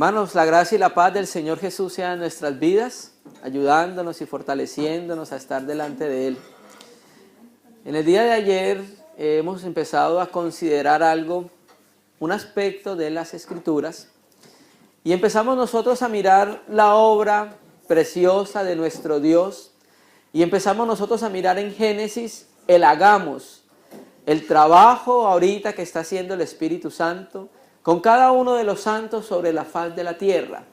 Hermanos, la gracia y la paz del Señor Jesús sean en nuestras vidas, ayudándonos y fortaleciéndonos a estar delante de Él. En el día de ayer hemos empezado a considerar algo, un aspecto de las Escrituras, y empezamos nosotros a mirar la obra preciosa de nuestro Dios, y empezamos nosotros a mirar en Génesis el hagamos, el trabajo ahorita que está haciendo el Espíritu Santo, con cada uno de los santos sobre la faz de la tierra.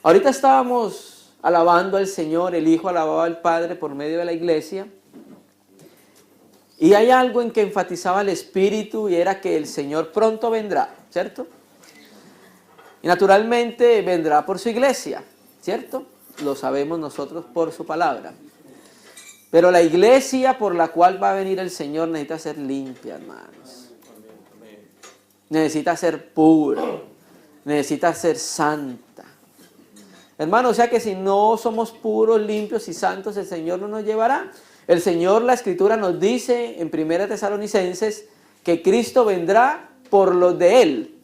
Ahorita estábamos alabando al Señor, el Hijo alababa al Padre por medio de la iglesia. Y hay algo en que enfatizaba el Espíritu y era que el Señor pronto vendrá, ¿cierto? Y naturalmente vendrá por su iglesia, ¿cierto? Lo sabemos nosotros por su palabra. Pero la iglesia por la cual va a venir el Señor necesita ser limpia, hermanos. Necesita ser pura, necesita ser santa. Hermano, o sea que si no somos puros, limpios y santos, el Señor no nos llevará. El Señor, la Escritura nos dice en 1 Tesalonicenses que Cristo vendrá por los de Él.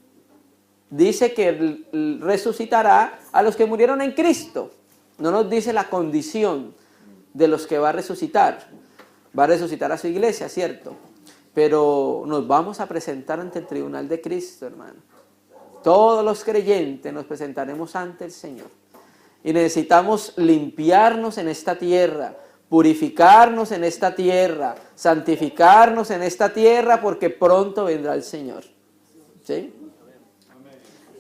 Dice que resucitará a los que murieron en Cristo. No nos dice la condición de los que va a resucitar. Va a resucitar a su iglesia, ¿cierto? Pero nos vamos a presentar ante el tribunal de Cristo, hermano. Todos los creyentes nos presentaremos ante el Señor. Y necesitamos limpiarnos en esta tierra, purificarnos en esta tierra, santificarnos en esta tierra, porque pronto vendrá el Señor. ¿Sí?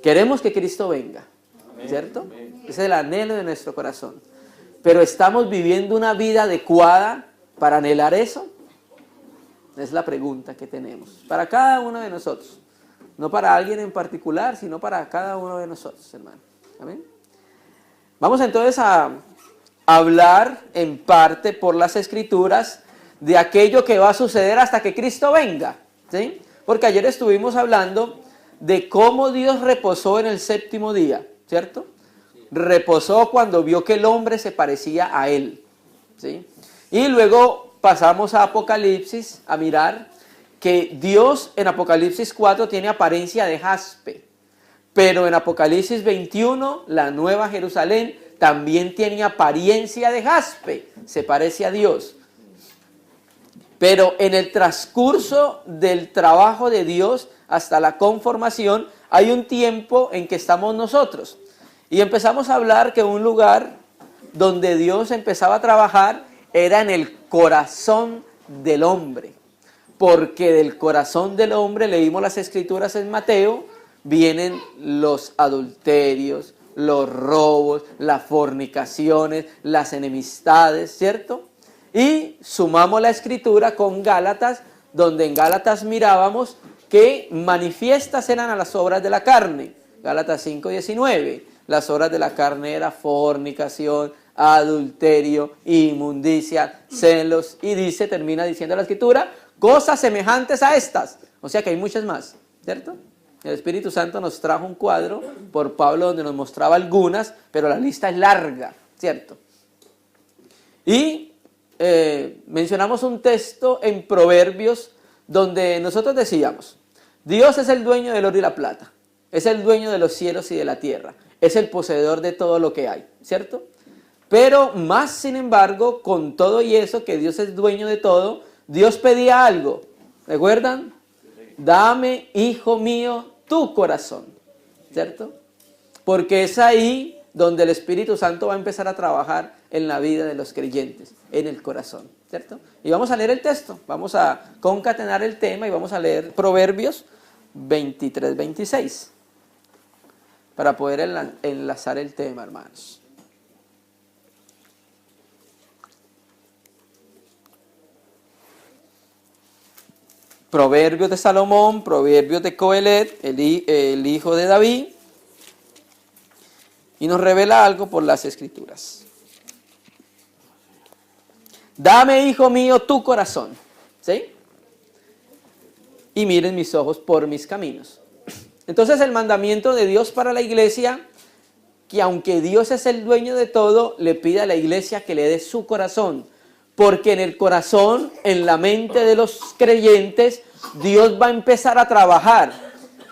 Queremos que Cristo venga, ¿cierto? Ese es el anhelo de nuestro corazón. Pero ¿estamos viviendo una vida adecuada para anhelar eso? Es la pregunta que tenemos para cada uno de nosotros. No para alguien en particular, sino para cada uno de nosotros, hermano. ¿Amén? Vamos entonces a hablar en parte por las Escrituras de aquello que va a suceder hasta que Cristo venga, ¿sí? Porque ayer estuvimos hablando de cómo Dios reposó en el séptimo día, ¿cierto? Reposó cuando vio que el hombre se parecía a Él, ¿sí? Y luego pasamos a Apocalipsis a mirar que Dios en Apocalipsis 4 tiene apariencia de jaspe, pero en Apocalipsis 21 la Nueva Jerusalén también tiene apariencia de jaspe, se parece a Dios. Pero en el transcurso del trabajo de Dios hasta la conformación hay un tiempo en que estamos nosotros. Y empezamos a hablar que un lugar donde Dios empezaba a trabajar era en el corazón del hombre, porque del corazón del hombre, leímos las Escrituras en Mateo, vienen los adulterios, los robos, las fornicaciones, las enemistades, ¿cierto? Y sumamos la Escritura con Gálatas, donde en Gálatas mirábamos que manifiestas eran a las obras de la carne, Gálatas 5:19, las obras de la carne era fornicación, adulterio, inmundicia, celos, y termina diciendo la Escritura, cosas semejantes a estas. O sea que hay muchas más, ¿cierto? El Espíritu Santo nos trajo un cuadro por Pablo donde nos mostraba algunas, pero la lista es larga, ¿cierto? Y mencionamos un texto en Proverbios donde nosotros decíamos, Dios es el dueño del oro y la plata, es el dueño de los cielos y de la tierra, es el poseedor de todo lo que hay, ¿cierto? Pero más sin embargo, con todo y eso, que Dios es dueño de todo, Dios pedía algo. ¿Recuerdan? Dame, hijo mío, tu corazón. ¿Cierto? Porque es ahí donde el Espíritu Santo va a empezar a trabajar en la vida de los creyentes, en el corazón. ¿Cierto? Y vamos a leer el texto. Vamos a concatenar el tema y vamos a leer Proverbios 23-26 para poder enlazar el tema, hermanos. Proverbios de Salomón, Proverbios de Coelet, el hijo de David, y nos revela algo por las Escrituras. Dame, hijo mío, tu corazón, ¿sí? Y miren mis ojos por mis caminos. Entonces el mandamiento de Dios para la iglesia, que aunque Dios es el dueño de todo, le pide a la iglesia que le dé su corazón. Porque en el corazón, en la mente de los creyentes, Dios va a empezar a trabajar.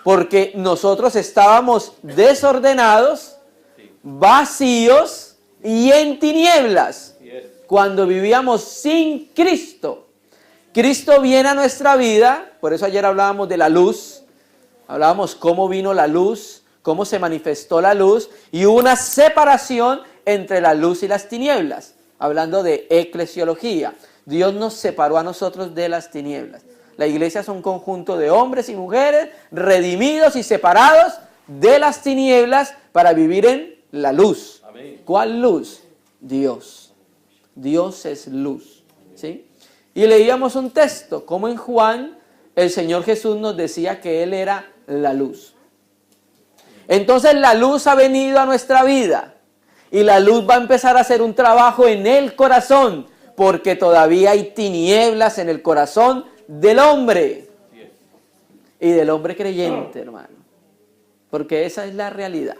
porque nosotros estábamos desordenados, vacíos y en tinieblas cuando vivíamos sin Cristo. Cristo viene a nuestra vida, por eso ayer hablábamos de la luz, hablábamos cómo vino la luz, cómo se manifestó la luz, y hubo una separación entre la luz y las tinieblas, hablando de eclesiología. Dios nos separó a nosotros de las tinieblas. La iglesia es un conjunto de hombres y mujeres redimidos y separados de las tinieblas para vivir en la luz. Amén. ¿Cuál luz? Dios. Dios es luz, ¿sí? Y leíamos un texto, como en Juan, el Señor Jesús nos decía que Él era la luz. Entonces la luz ha venido a nuestra vida y la luz va a empezar a hacer un trabajo en el corazón, porque todavía hay tinieblas en el corazón del hombre y del hombre creyente, hermano, porque esa es la realidad.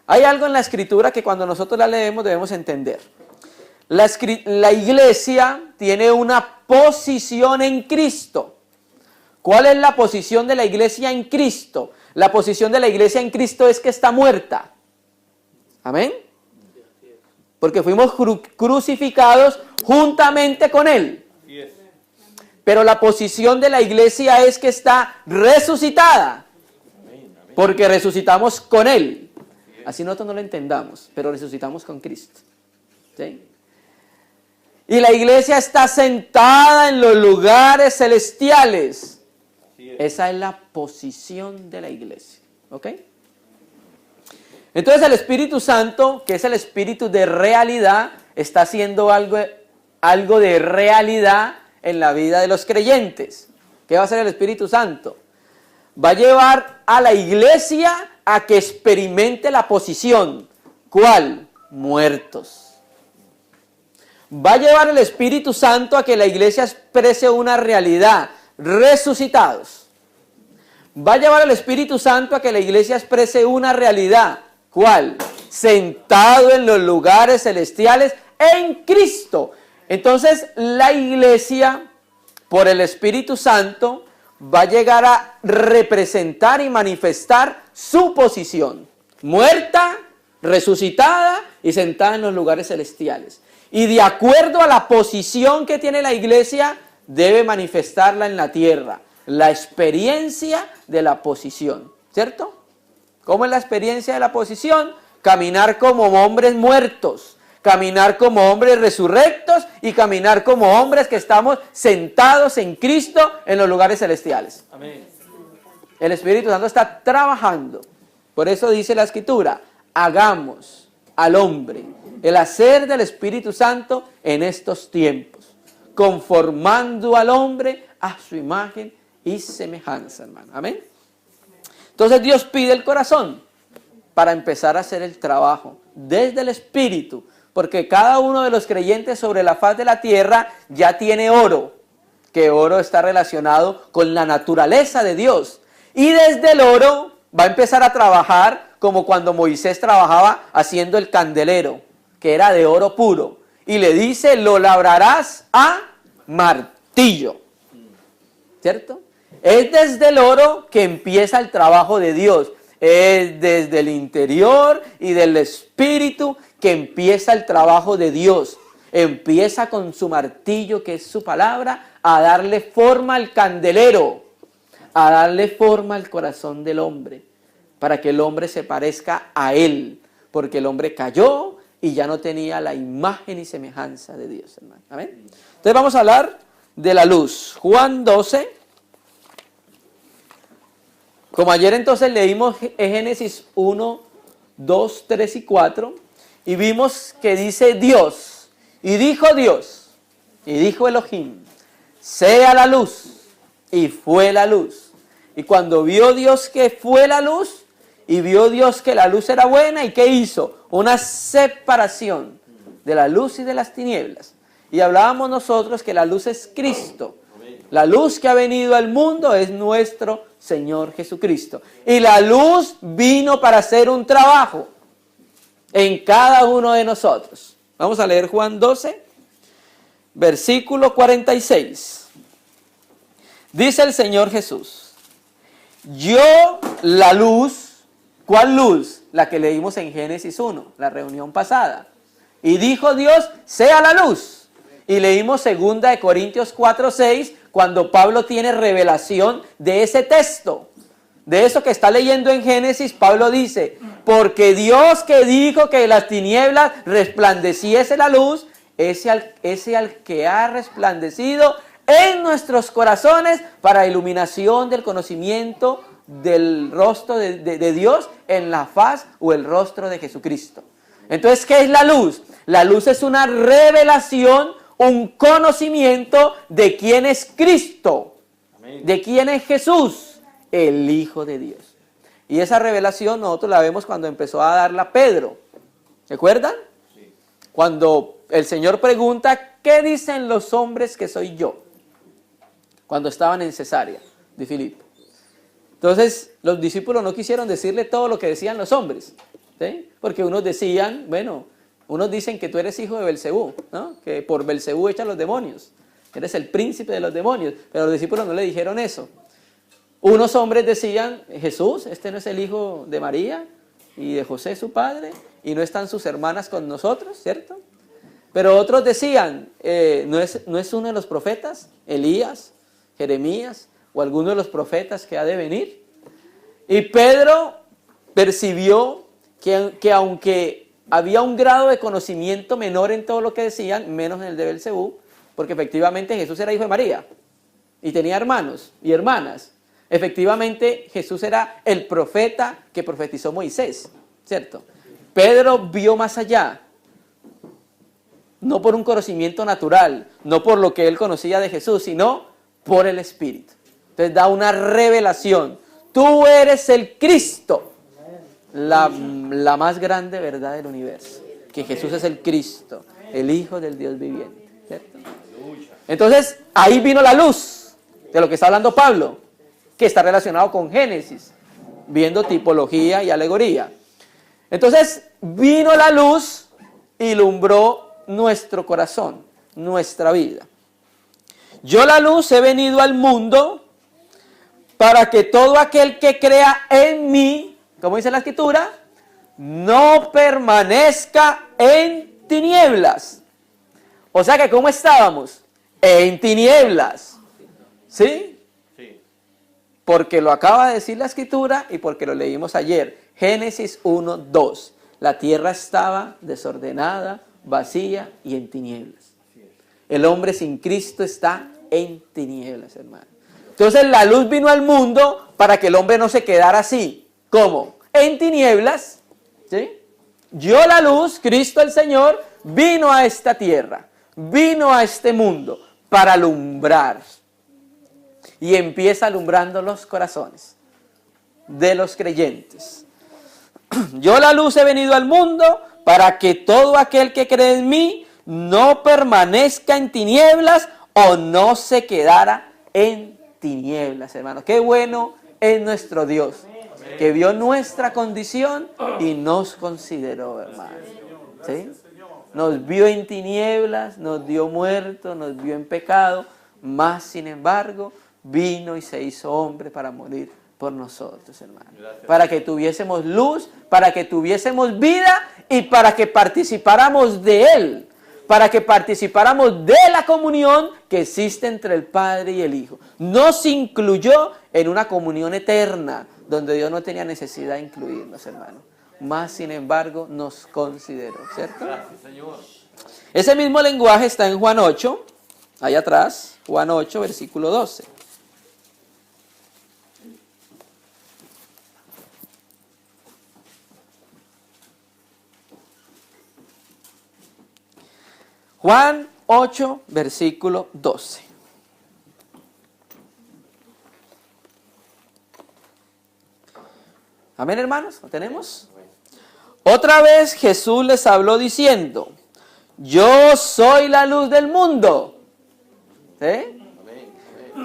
Hay algo en la Escritura que cuando nosotros la leemos debemos entender. La iglesia tiene una posición en Cristo. ¿Cuál es la posición de la iglesia en Cristo? La posición de la iglesia en Cristo es que está muerta. Amén. Porque fuimos crucificados juntamente con Él. Pero la posición de la iglesia es que está resucitada. Porque resucitamos con Él. Así nosotros no lo entendamos, pero resucitamos con Cristo. ¿Sí? Y la iglesia está sentada en los lugares celestiales. Esa es la posición de la iglesia. ¿Ok? Entonces el Espíritu Santo, que es el Espíritu de realidad, está haciendo algo de realidad en la vida de los creyentes. ¿Qué va a hacer el Espíritu Santo? Va a llevar a la iglesia a que experimente la posición. ¿Cuál? Muertos. Va a llevar el Espíritu Santo a que la iglesia exprese una realidad. Resucitados. Va a llevar el Espíritu Santo a que la iglesia exprese una realidad. ¿Cuál? Sentado en los lugares celestiales en Cristo. Entonces la iglesia, por el Espíritu Santo, va a llegar a representar y manifestar su posición. Muerta, resucitada y sentada en los lugares celestiales. Y de acuerdo a la posición que tiene la iglesia, debe manifestarla en la tierra. La experiencia de la posición, ¿cierto? ¿Cómo es la experiencia de la posición? Caminar como hombres muertos, caminar como hombres resurrectos y caminar como hombres que estamos sentados en Cristo en los lugares celestiales. Amén. El Espíritu Santo está trabajando. Por eso dice la Escritura, hagamos al hombre el hacer del Espíritu Santo en estos tiempos, conformando al hombre a su imagen y semejanza, hermano. Amén. Entonces Dios pide el corazón para empezar a hacer el trabajo desde el Espíritu, porque cada uno de los creyentes sobre la faz de la tierra ya tiene oro, que oro está relacionado con la naturaleza de Dios. Y desde el oro va a empezar a trabajar como cuando Moisés trabajaba haciendo el candelero, que era de oro puro. Y le dice, lo labrarás a martillo. ¿Cierto? Es desde el oro que empieza el trabajo de Dios. Es desde el interior y del espíritu que empieza el trabajo de Dios. Empieza con su martillo, que es su palabra, a darle forma al candelero, a darle forma al corazón del hombre, para que el hombre se parezca a Él, porque el hombre cayó y ya no tenía la imagen y semejanza de Dios, hermano. ¿Amén? Entonces vamos a hablar de la luz. Juan 12. Como ayer entonces leímos Génesis 1, 2, 3 y 4, y vimos que dice Dios, y dijo Dios, y dijo Elohim, sea la luz, y fue la luz. Y cuando vio Dios que fue la luz, y vio Dios que la luz era buena, ¿y qué hizo? Una separación de la luz y de las tinieblas. Y hablábamos nosotros que la luz es Cristo. La luz que ha venido al mundo es nuestro Señor Jesucristo. Y la luz vino para hacer un trabajo en cada uno de nosotros. Vamos a leer Juan 12, versículo 46. Dice el Señor Jesús, yo la luz, ¿cuál luz? La que leímos en Génesis 1, la reunión pasada. Y dijo Dios, sea la luz. Y leímos 2 Corintios 4:6, cuando Pablo tiene revelación de ese texto. De eso que está leyendo en Génesis, Pablo dice, porque Dios que dijo que de las tinieblas resplandeciese la luz, ese al que ha resplandecido en nuestros corazones para iluminación del conocimiento del rostro de Dios en la faz o el rostro de Jesucristo. Entonces, ¿qué es la luz? La luz es una revelación, un conocimiento de quién es Cristo, de quién es Jesús, el Hijo de Dios. Y esa revelación nosotros la vemos cuando empezó a darla Pedro. ¿Se acuerdan? Sí. Cuando el Señor pregunta, ¿qué dicen los hombres que soy yo? Cuando estaban en Cesarea de Filipo. Entonces, los discípulos no quisieron decirle todo lo que decían los hombres, ¿sí? Porque unos decían, bueno, unos dicen que tú eres hijo de Belcebú, ¿no? Que por Belcebú echan los demonios, eres el príncipe de los demonios, pero los discípulos no le dijeron eso. Unos hombres decían, Jesús, este no es el hijo de María y de José su padre, y no están sus hermanas con nosotros, ¿cierto? Pero otros decían, ¿no es uno de los profetas, Elías, Jeremías, o alguno de los profetas que ha de venir? Y Pedro percibió que aunque había un grado de conocimiento menor en todo lo que decían, menos en el de Belcebú, porque efectivamente Jesús era hijo de María, y tenía hermanos y hermanas. Efectivamente, Jesús era el profeta que profetizó Moisés, ¿cierto? Pedro vio más allá, no por un conocimiento natural, no por lo que él conocía de Jesús, sino por el Espíritu. Entonces da una revelación. Tú eres el Cristo, la más grande verdad del universo, que Jesús es el Cristo, el Hijo del Dios viviente, ¿cierto? Entonces, ahí vino la luz de lo que está hablando Pablo, que está relacionado con Génesis, viendo tipología y alegoría. Entonces, vino la luz y ilumbró nuestro corazón, nuestra vida. Yo la luz he venido al mundo para que todo aquel que crea en mí, como dice la Escritura, no permanezca en tinieblas. O sea que, ¿cómo estábamos? En tinieblas. ¿Sí? Porque lo acaba de decir la Escritura y porque lo leímos ayer. Génesis 1:2. La tierra estaba desordenada, vacía y en tinieblas. El hombre sin Cristo está en tinieblas, hermano. Entonces la luz vino al mundo para que el hombre no se quedara así. ¿Cómo? En tinieblas. ¿Sí? Yo la luz, Cristo el Señor, vino a esta tierra, vino a este mundo para alumbrar. Y empieza alumbrando los corazones de los creyentes. Yo la luz he venido al mundo para que todo aquel que cree en mí no permanezca en tinieblas o no se quedara en tinieblas, hermanos. Qué bueno es nuestro Dios, que vio nuestra condición y nos consideró, hermano. ¿Sí? Nos vio en tinieblas, nos dio muertos, nos vio en pecado, mas sin embargo vino y se hizo hombre para morir por nosotros, hermano. Para que tuviésemos luz, para que tuviésemos vida y para que participáramos de Él. Para que participáramos de la comunión que existe entre el Padre y el Hijo. Nos incluyó en una comunión eterna, donde Dios no tenía necesidad de incluirnos, hermano. Más sin embargo, nos consideró, ¿cierto? Gracias, Señor. Ese mismo lenguaje está en Juan 8, ahí atrás, Juan 8, versículo 12. Juan 8, versículo 12. Amén, hermanos, ¿lo tenemos? Otra vez Jesús les habló diciendo, yo soy la luz del mundo. ¿Sí?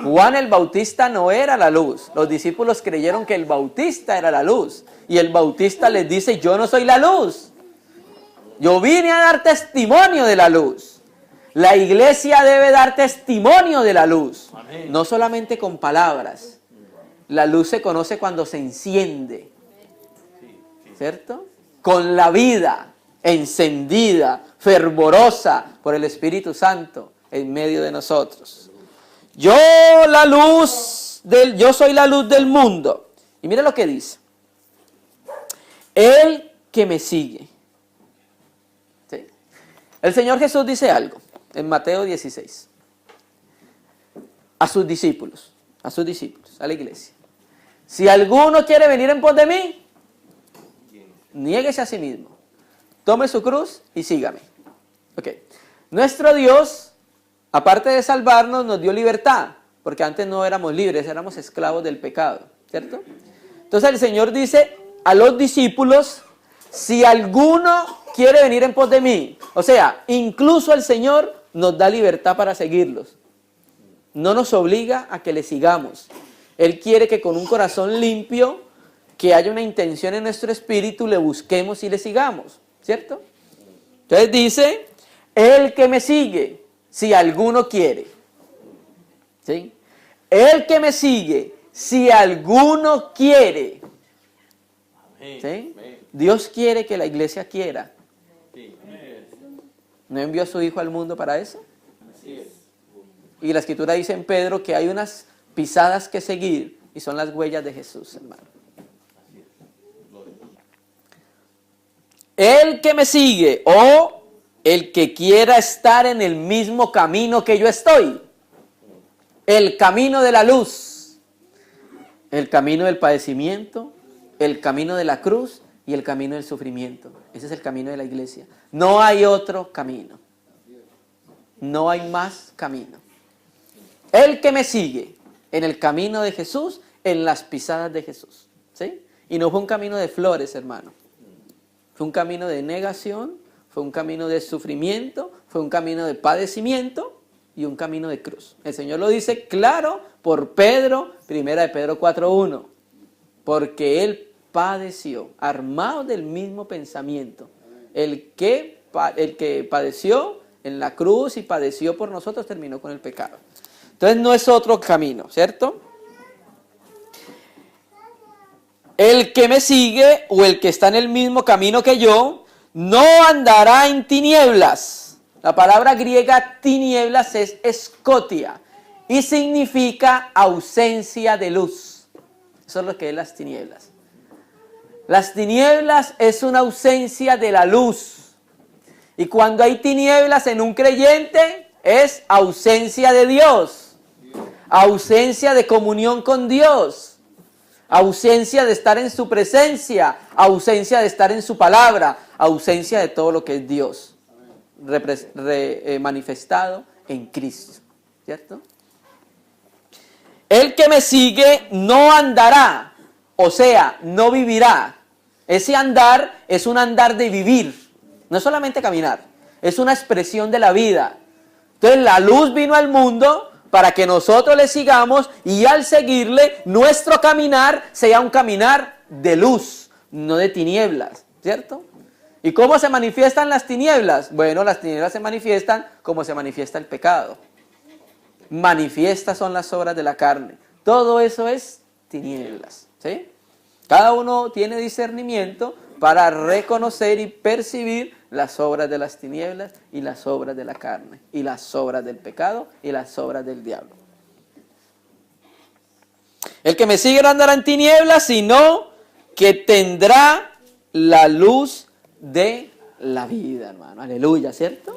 Juan el Bautista no era la luz. Los discípulos creyeron que el Bautista era la luz. Y el Bautista les dice, yo no soy la luz. Yo vine a dar testimonio de la luz. La iglesia debe dar testimonio de la luz. Amén. No solamente con palabras. La luz se conoce cuando se enciende, ¿cierto? Con la vida encendida, fervorosa por el Espíritu Santo en medio de nosotros. Yo soy la luz del mundo. Y mira lo que dice. El que me sigue. ¿Sí? El Señor Jesús dice algo en Mateo 16. A sus discípulos, a la iglesia. Si alguno quiere venir en pos de mí, niéguese a sí mismo. Tome su cruz y sígame. Ok. Nuestro Dios, aparte de salvarnos, nos dio libertad. Porque antes no éramos libres, éramos esclavos del pecado. ¿Cierto? Entonces el Señor dice a los discípulos, si alguno quiere venir en pos de mí. O sea, incluso el Señor nos da libertad para seguirlos. No nos obliga a que le sigamos. Él quiere que con un corazón limpio, que haya una intención en nuestro espíritu, le busquemos y le sigamos. ¿Cierto? Entonces dice, el que me sigue, si alguno quiere. ¿Sí? El que me sigue, si alguno quiere. ¿Sí? Dios quiere que la iglesia quiera. ¿No envió a su Hijo al mundo para eso? Y la Escritura dice en Pedro que hay unas pisadas que seguir y son las huellas de Jesús, hermano. El que me sigue o el que quiera estar en el mismo camino que yo estoy. El camino de la luz. El camino del padecimiento, el camino de la cruz y el camino del sufrimiento. Ese es el camino de la iglesia. No hay otro camino. No hay más camino. El que me sigue en el camino de Jesús, en las pisadas de Jesús. ¿Sí? Y no fue un camino de flores, hermano. Fue un camino de negación, fue un camino de sufrimiento, fue un camino de padecimiento y un camino de cruz. El Señor lo dice claro por Pedro, 1 de Pedro 4:1. Porque Él padeció, armado del mismo pensamiento. El que padeció en la cruz y padeció por nosotros terminó con el pecado. Entonces no es otro camino, ¿cierto? El que me sigue o el que está en el mismo camino que yo, no andará en tinieblas. La palabra griega tinieblas es escotia y significa ausencia de luz. Eso es lo que es las tinieblas. Las tinieblas es una ausencia de la luz. Y cuando hay tinieblas en un creyente, es ausencia de Dios. Ausencia de comunión con Dios. Ausencia de estar en su presencia. Ausencia de estar en su palabra. Ausencia de todo lo que es Dios. Manifestado en Cristo. ¿Cierto? El que me sigue no andará. O sea, no vivirá. Ese andar es un andar de vivir. No es solamente caminar. Es una expresión de la vida. Entonces la luz vino al mundo para que nosotros le sigamos y al seguirle nuestro caminar sea un caminar de luz, no de tinieblas, ¿cierto? ¿Y cómo se manifiestan las tinieblas? Bueno, las tinieblas se manifiestan como se manifiesta el pecado. Manifiestas son las obras de la carne. Todo eso es tinieblas, ¿sí? Cada uno tiene discernimiento para reconocer y percibir las obras de las tinieblas y las obras de la carne, y las obras del pecado y las obras del diablo. El que me sigue no andará en tinieblas, sino que tendrá la luz de la vida, hermano. Aleluya, ¿cierto?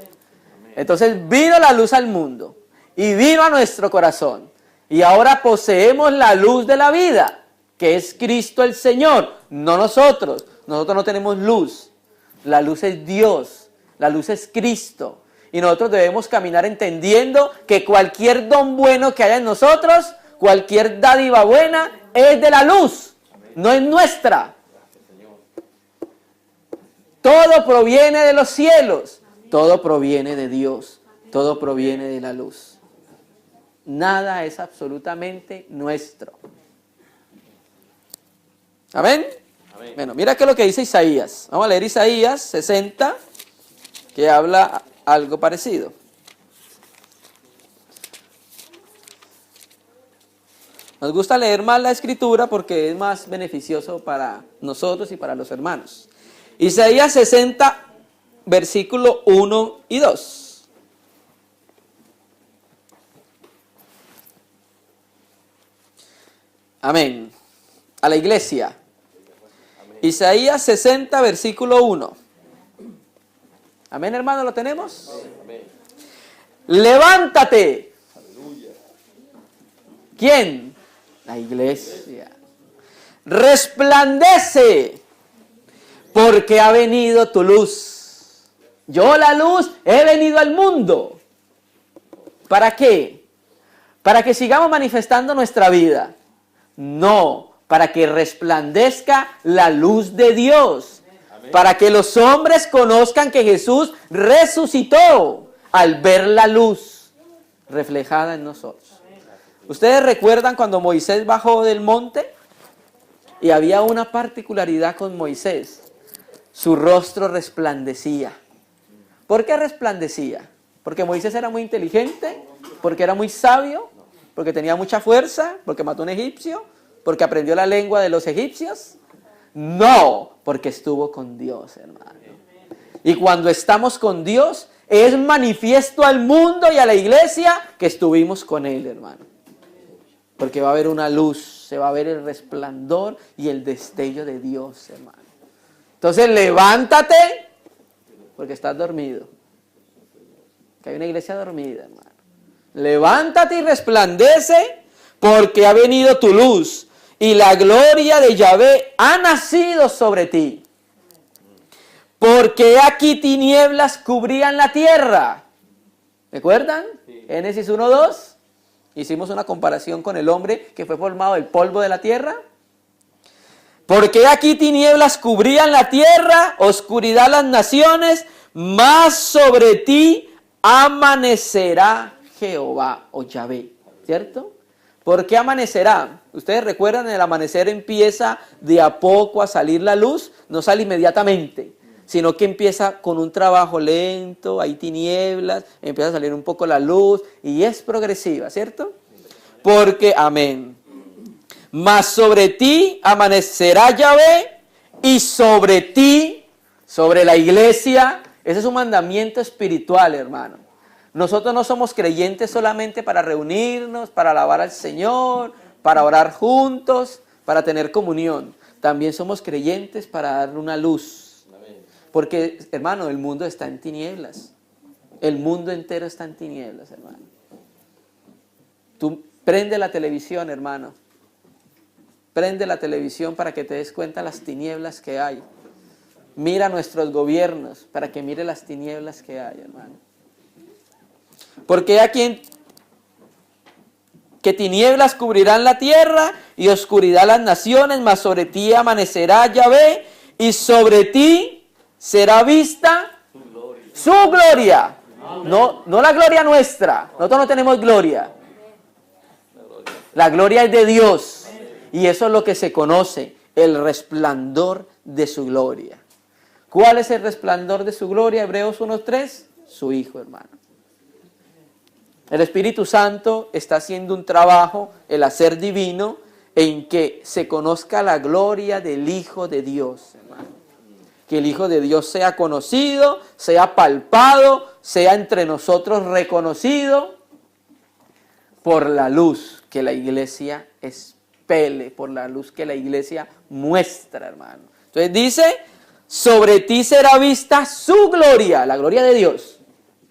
Entonces vino la luz al mundo y vino a nuestro corazón. Y ahora poseemos la luz de la vida, que es Cristo el Señor, no nosotros. Nosotros no tenemos luz. La luz es Dios, la luz es Cristo. Y nosotros debemos caminar entendiendo que cualquier don bueno que haya en nosotros, cualquier dádiva buena, es de la luz, no es nuestra. Todo proviene de los cielos, todo proviene de Dios, todo proviene de la luz. Nada es absolutamente nuestro. ¿Amén? Bueno, mira qué es lo que dice Isaías. Vamos a leer Isaías 60, que habla algo parecido. Nos gusta leer más la Escritura porque es más beneficioso para nosotros y para los hermanos. Isaías 60, versículo 1 y 2. Amén. A la iglesia. Isaías 60, versículo 1. Amén, hermano, ¿lo tenemos? Amén. Levántate. Aleluya. ¿Quién? La iglesia. Resplandece, porque ha venido tu luz. Yo, la luz, he venido al mundo. ¿Para qué? Para que sigamos manifestando nuestra vida. No, para que resplandezca la luz de Dios. Amén. Para que los hombres conozcan que Jesús resucitó al ver la luz reflejada en nosotros. ¿Ustedes recuerdan cuando Moisés bajó del monte? Y había una particularidad con Moisés. Su rostro resplandecía. ¿Por qué resplandecía? ¿Porque Moisés era muy inteligente? ¿Porque era muy sabio? ¿Porque tenía mucha fuerza? ¿Porque mató a un egipcio? ¿Porque aprendió la lengua de los egipcios? No, porque estuvo con Dios, hermano. Y cuando estamos con Dios, es manifiesto al mundo y a la iglesia que estuvimos con Él, hermano. Porque va a haber una luz, se va a ver el resplandor y el destello de Dios, hermano. Entonces, levántate, porque estás dormido. Que hay una iglesia dormida, hermano. Levántate y resplandece, porque ha venido tu luz, y la gloria de Yahvé ha nacido sobre ti. Porque aquí tinieblas cubrían la tierra. ¿Recuerdan? Sí. Génesis 1:2. Hicimos una comparación con el hombre que fue formado del polvo de la tierra. Porque aquí tinieblas cubrían la tierra, oscuridad las naciones, mas sobre ti amanecerá Jehová o Yahvé. ¿Cierto? ¿Por qué amanecerá? Ustedes recuerdan, el amanecer empieza de a poco a salir la luz, no sale inmediatamente, sino que empieza con un trabajo lento, hay tinieblas, empieza a salir un poco la luz y es progresiva, ¿cierto? Porque, amén, mas sobre ti amanecerá Yahvé y sobre ti, sobre la iglesia, ese es un mandamiento espiritual, hermano. Nosotros no somos creyentes solamente para reunirnos, para alabar al Señor, para orar juntos, para tener comunión. También somos creyentes para darle una luz. Porque, hermano, el mundo está en tinieblas. El mundo entero está en tinieblas, hermano. Tú prende la televisión, hermano. Prende la televisión para que te des cuenta de las tinieblas que hay. Mira nuestros gobiernos para que mire las tinieblas que hay, hermano. Porque aquí que tinieblas cubrirán la tierra y oscuridad las naciones, mas sobre ti amanecerá Yahvé y sobre ti será vista su gloria. No la gloria nuestra. Nosotros no tenemos gloria. La gloria es de Dios. Y eso es lo que se conoce, el resplandor de su gloria. ¿Cuál es el resplandor de su gloria? Hebreos 1:3. Su Hijo, hermano. El Espíritu Santo está haciendo un trabajo, el hacer divino, en que se conozca la gloria del Hijo de Dios, hermano. Que el Hijo de Dios sea conocido, sea palpado, sea entre nosotros reconocido por la luz que la iglesia expele, por la luz que la iglesia muestra, hermano. Entonces dice, sobre ti será vista su gloria, la gloria de Dios,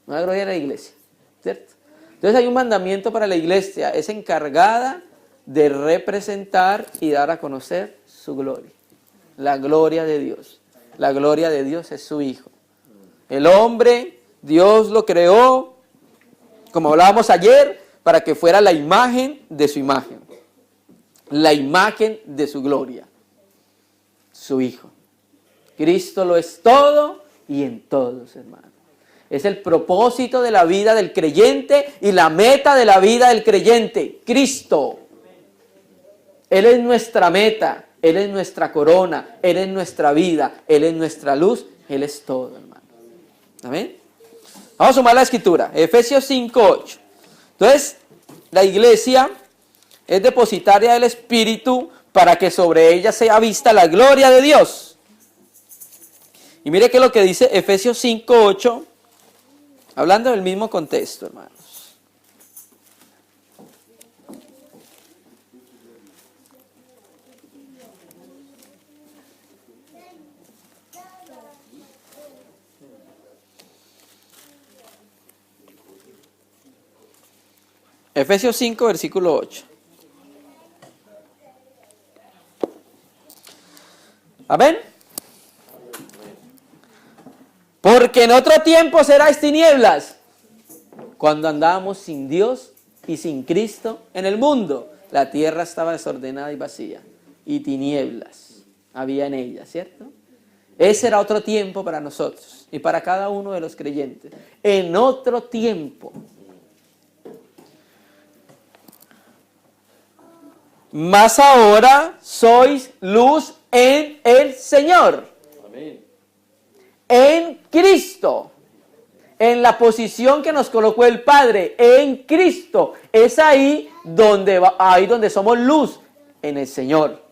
no la gloria de la iglesia, ¿cierto? Entonces hay un mandamiento para la iglesia, es encargada de representar y dar a conocer su gloria, la gloria de Dios. La gloria de Dios es su Hijo. El hombre, Dios lo creó, como hablábamos ayer, para que fuera la imagen de su imagen. La imagen de su gloria. Su Hijo. Cristo lo es todo y en todos, hermano. Es el propósito de la vida del creyente y la meta de la vida del creyente. Cristo. Él es nuestra meta. Él es nuestra corona, Él es nuestra vida, Él es nuestra luz, Él es todo, hermano. ¿Amén? Vamos a sumar la escritura, Efesios 5:8. Entonces, la iglesia es depositaria del Espíritu para que sobre ella sea vista la gloria de Dios. Y mire qué es lo que dice Efesios 5:8, hablando del mismo contexto, hermanos. Efesios 5, versículo 8. Amén. Porque en otro tiempo seráis tinieblas, cuando andábamos sin Dios y sin Cristo en el mundo. La tierra estaba desordenada y vacía, y tinieblas había en ella, ¿cierto? Ese era otro tiempo para nosotros y para cada uno de los creyentes. En otro tiempo. Mas ahora sois luz en el Señor. Amén. En Cristo. En la posición que nos colocó el Padre. En Cristo. Es ahí donde somos luz. En el Señor.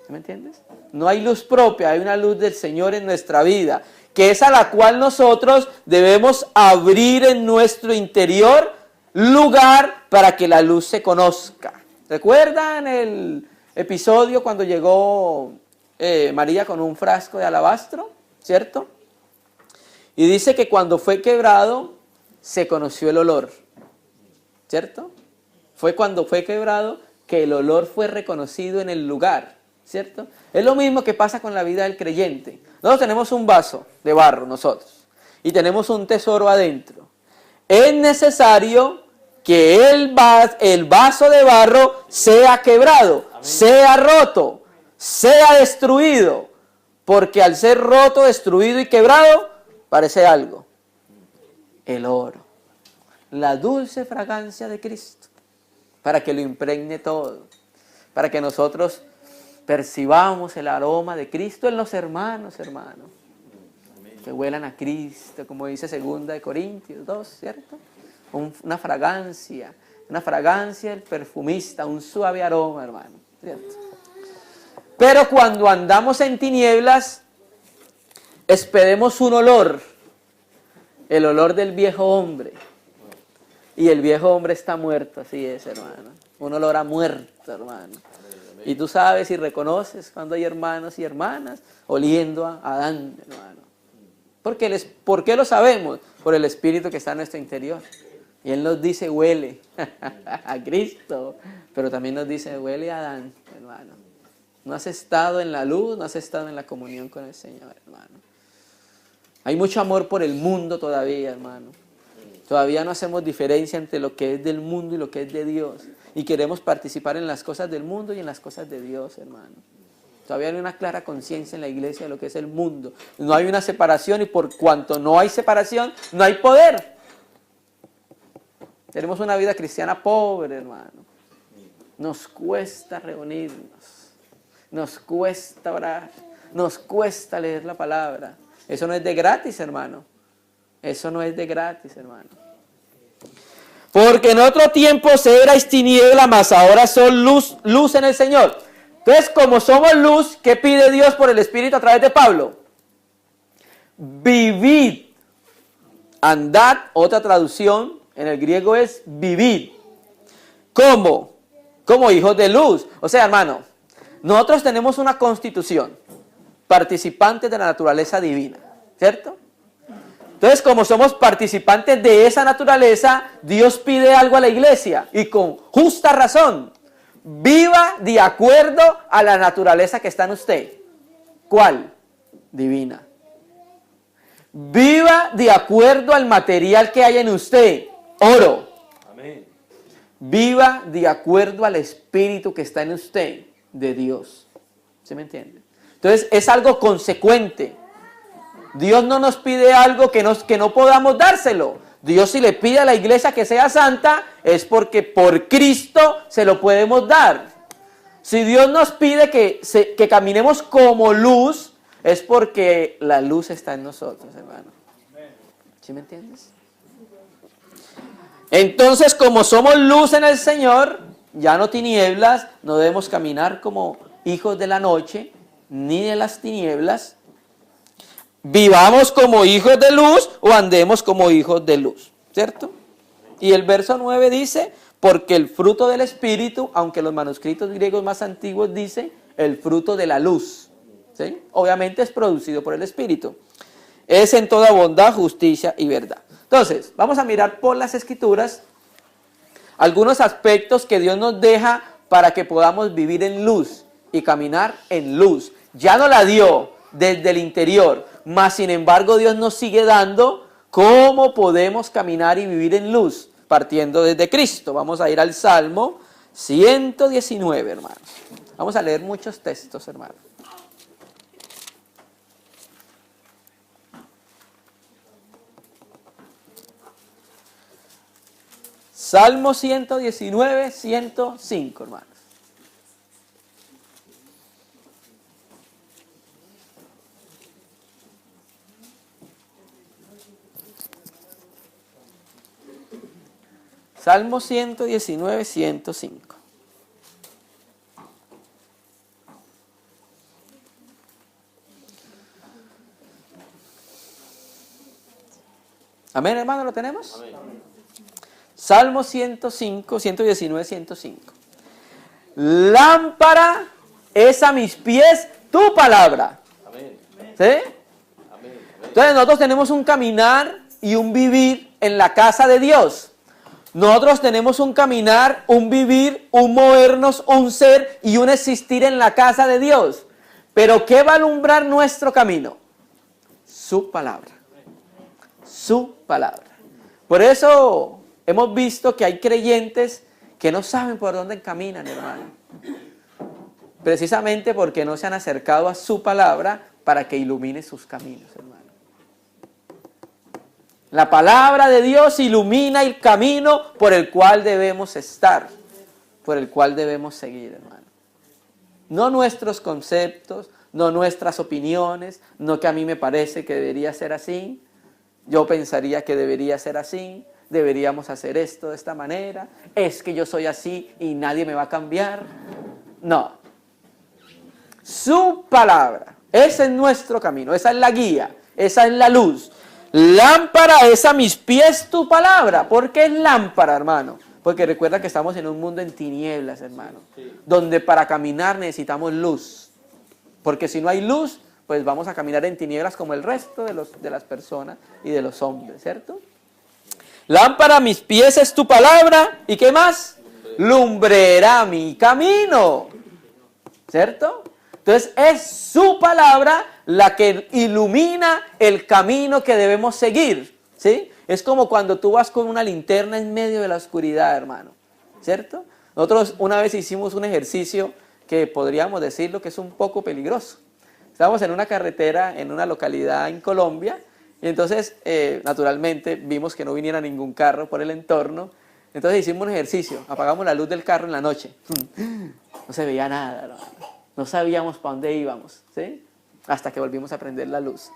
¿Me entiendes? No hay luz propia. Hay una luz del Señor en nuestra vida. Que es a la cual nosotros debemos abrir en nuestro interior lugar para que la luz se conozca. ¿Recuerdan el episodio cuando llegó María con un frasco de alabastro? ¿Cierto? Y dice que cuando fue quebrado, se conoció el olor. ¿Cierto? Fue cuando fue quebrado que el olor fue reconocido en el lugar. ¿Cierto? Es lo mismo que pasa con la vida del creyente. Nosotros tenemos un vaso de barro, nosotros. Y tenemos un tesoro adentro. Es necesario que el vaso de barro sea quebrado, amén, sea roto, sea destruido, porque al ser roto, destruido y quebrado, parece algo. El oro, la dulce fragancia de Cristo, para que lo impregne todo, para que nosotros percibamos el aroma de Cristo en los hermanos, que huelan a Cristo, como dice 2 Corintios 2, ¿cierto? Una fragancia del perfumista, un suave aroma, hermano, ¿cierto? Pero cuando andamos en tinieblas, esperemos un olor, el olor del viejo hombre, y el viejo hombre está muerto, así es, hermano, un olor a muerto, hermano, y tú sabes y reconoces cuando hay hermanos y hermanas oliendo a Adán, hermano. ¿Por qué lo sabemos? Por el Espíritu que está en nuestro interior. Y Él nos dice, huele a Cristo, pero también nos dice, huele a Adán, hermano. No has estado en la luz, no has estado en la comunión con el Señor, hermano. Hay mucho amor por el mundo todavía, hermano. Todavía no hacemos diferencia entre lo que es del mundo y lo que es de Dios. Y queremos participar en las cosas del mundo y en las cosas de Dios, hermano. Todavía hay una clara conciencia en la iglesia de lo que es el mundo. No hay una separación y por cuanto no hay separación, no hay poder. Tenemos una vida cristiana pobre, hermano. Nos cuesta reunirnos. Nos cuesta orar. Nos cuesta leer la palabra. Eso no es de gratis, hermano. Eso no es de gratis, hermano. Porque en otro tiempo erais tiniebla, mas ahora son luz en el Señor. Entonces, como somos luz, ¿qué pide Dios por el Espíritu a través de Pablo? Vivid. Andad, otra traducción en el griego es vivid. ¿Cómo? Como hijos de luz. O sea, hermano, nosotros tenemos una constitución, participantes de la naturaleza divina, ¿cierto? Entonces, como somos participantes de esa naturaleza, Dios pide algo a la iglesia, y con justa razón. Viva de acuerdo a la naturaleza que está en usted. ¿Cuál? Divina. Viva de acuerdo al material que hay en usted. Oro. Amén. Viva de acuerdo al espíritu que está en usted, de Dios. ¿Sí me entiende? Entonces es algo consecuente. Dios no nos pide algo que no podamos dárselo. Dios, si le pide a la iglesia que sea santa, es porque por Cristo se lo podemos dar. Si Dios nos pide que caminemos como luz, es porque la luz está en nosotros, hermano. ¿Sí me entiendes? Entonces, como somos luz en el Señor, ya no tinieblas, no debemos caminar como hijos de la noche, ni de las tinieblas. Vivamos como hijos de luz o andemos como hijos de luz, ¿cierto? Y el verso 9 dice, porque el fruto del Espíritu, aunque los manuscritos griegos más antiguos dicen, el fruto de la luz, ¿sí? Obviamente es producido por el Espíritu. Es en toda bondad, justicia y verdad. Entonces, vamos a mirar por las Escrituras algunos aspectos que Dios nos deja para que podamos vivir en luz y caminar en luz. Ya nos la dio desde el interior, mas sin embargo Dios nos sigue dando cómo podemos caminar y vivir en luz, partiendo desde Cristo. Vamos a ir al Salmo 119, hermanos. Vamos a leer muchos textos, hermanos. Salmo 119, 105, hermanos. Salmo 119, 105. Amén, hermano, ¿lo tenemos? Amén. Salmo 105, 119, 105. Lámpara es a mis pies tu palabra. Amén. ¿Sí? Amén. Entonces nosotros tenemos un caminar y un vivir en la casa de Dios. Nosotros tenemos un caminar, un vivir, un movernos, un ser y un existir en la casa de Dios. Pero ¿qué va a alumbrar nuestro camino? Su palabra. Su palabra. Por eso hemos visto que hay creyentes que no saben por dónde caminan, hermano. Precisamente porque no se han acercado a su palabra para que ilumine sus caminos, hermano. La palabra de Dios ilumina el camino por el cual debemos estar, por el cual debemos seguir, hermano. No nuestros conceptos, no nuestras opiniones, no que a mí me parece que debería ser así, yo pensaría que debería ser así, deberíamos hacer esto de esta manera, es que yo soy así y nadie me va a cambiar. No. Su palabra, ese es nuestro camino, esa es la guía, esa es la luz. Lámpara es a mis pies tu palabra. ¿Por qué es lámpara, hermano? Porque recuerda que estamos en un mundo en tinieblas, hermano. Sí. Donde para caminar necesitamos luz. Porque si no hay luz, pues vamos a caminar en tinieblas como el resto de las personas y de los hombres, ¿cierto? Lámpara a mis pies es tu palabra. ¿Y qué más? Lumbrera mi camino. ¿Cierto? Entonces es su palabra la que ilumina el camino que debemos seguir, ¿sí? Es como cuando tú vas con una linterna en medio de la oscuridad, hermano, ¿cierto? Nosotros una vez hicimos un ejercicio que podríamos decirlo que es un poco peligroso. Estábamos en una carretera en una localidad en Colombia y entonces naturalmente vimos que no viniera ningún carro por el entorno. Entonces hicimos un ejercicio, apagamos la luz del carro en la noche. No se veía nada, hermano. No sabíamos para dónde íbamos, ¿sí? Hasta que volvimos a prender la luz.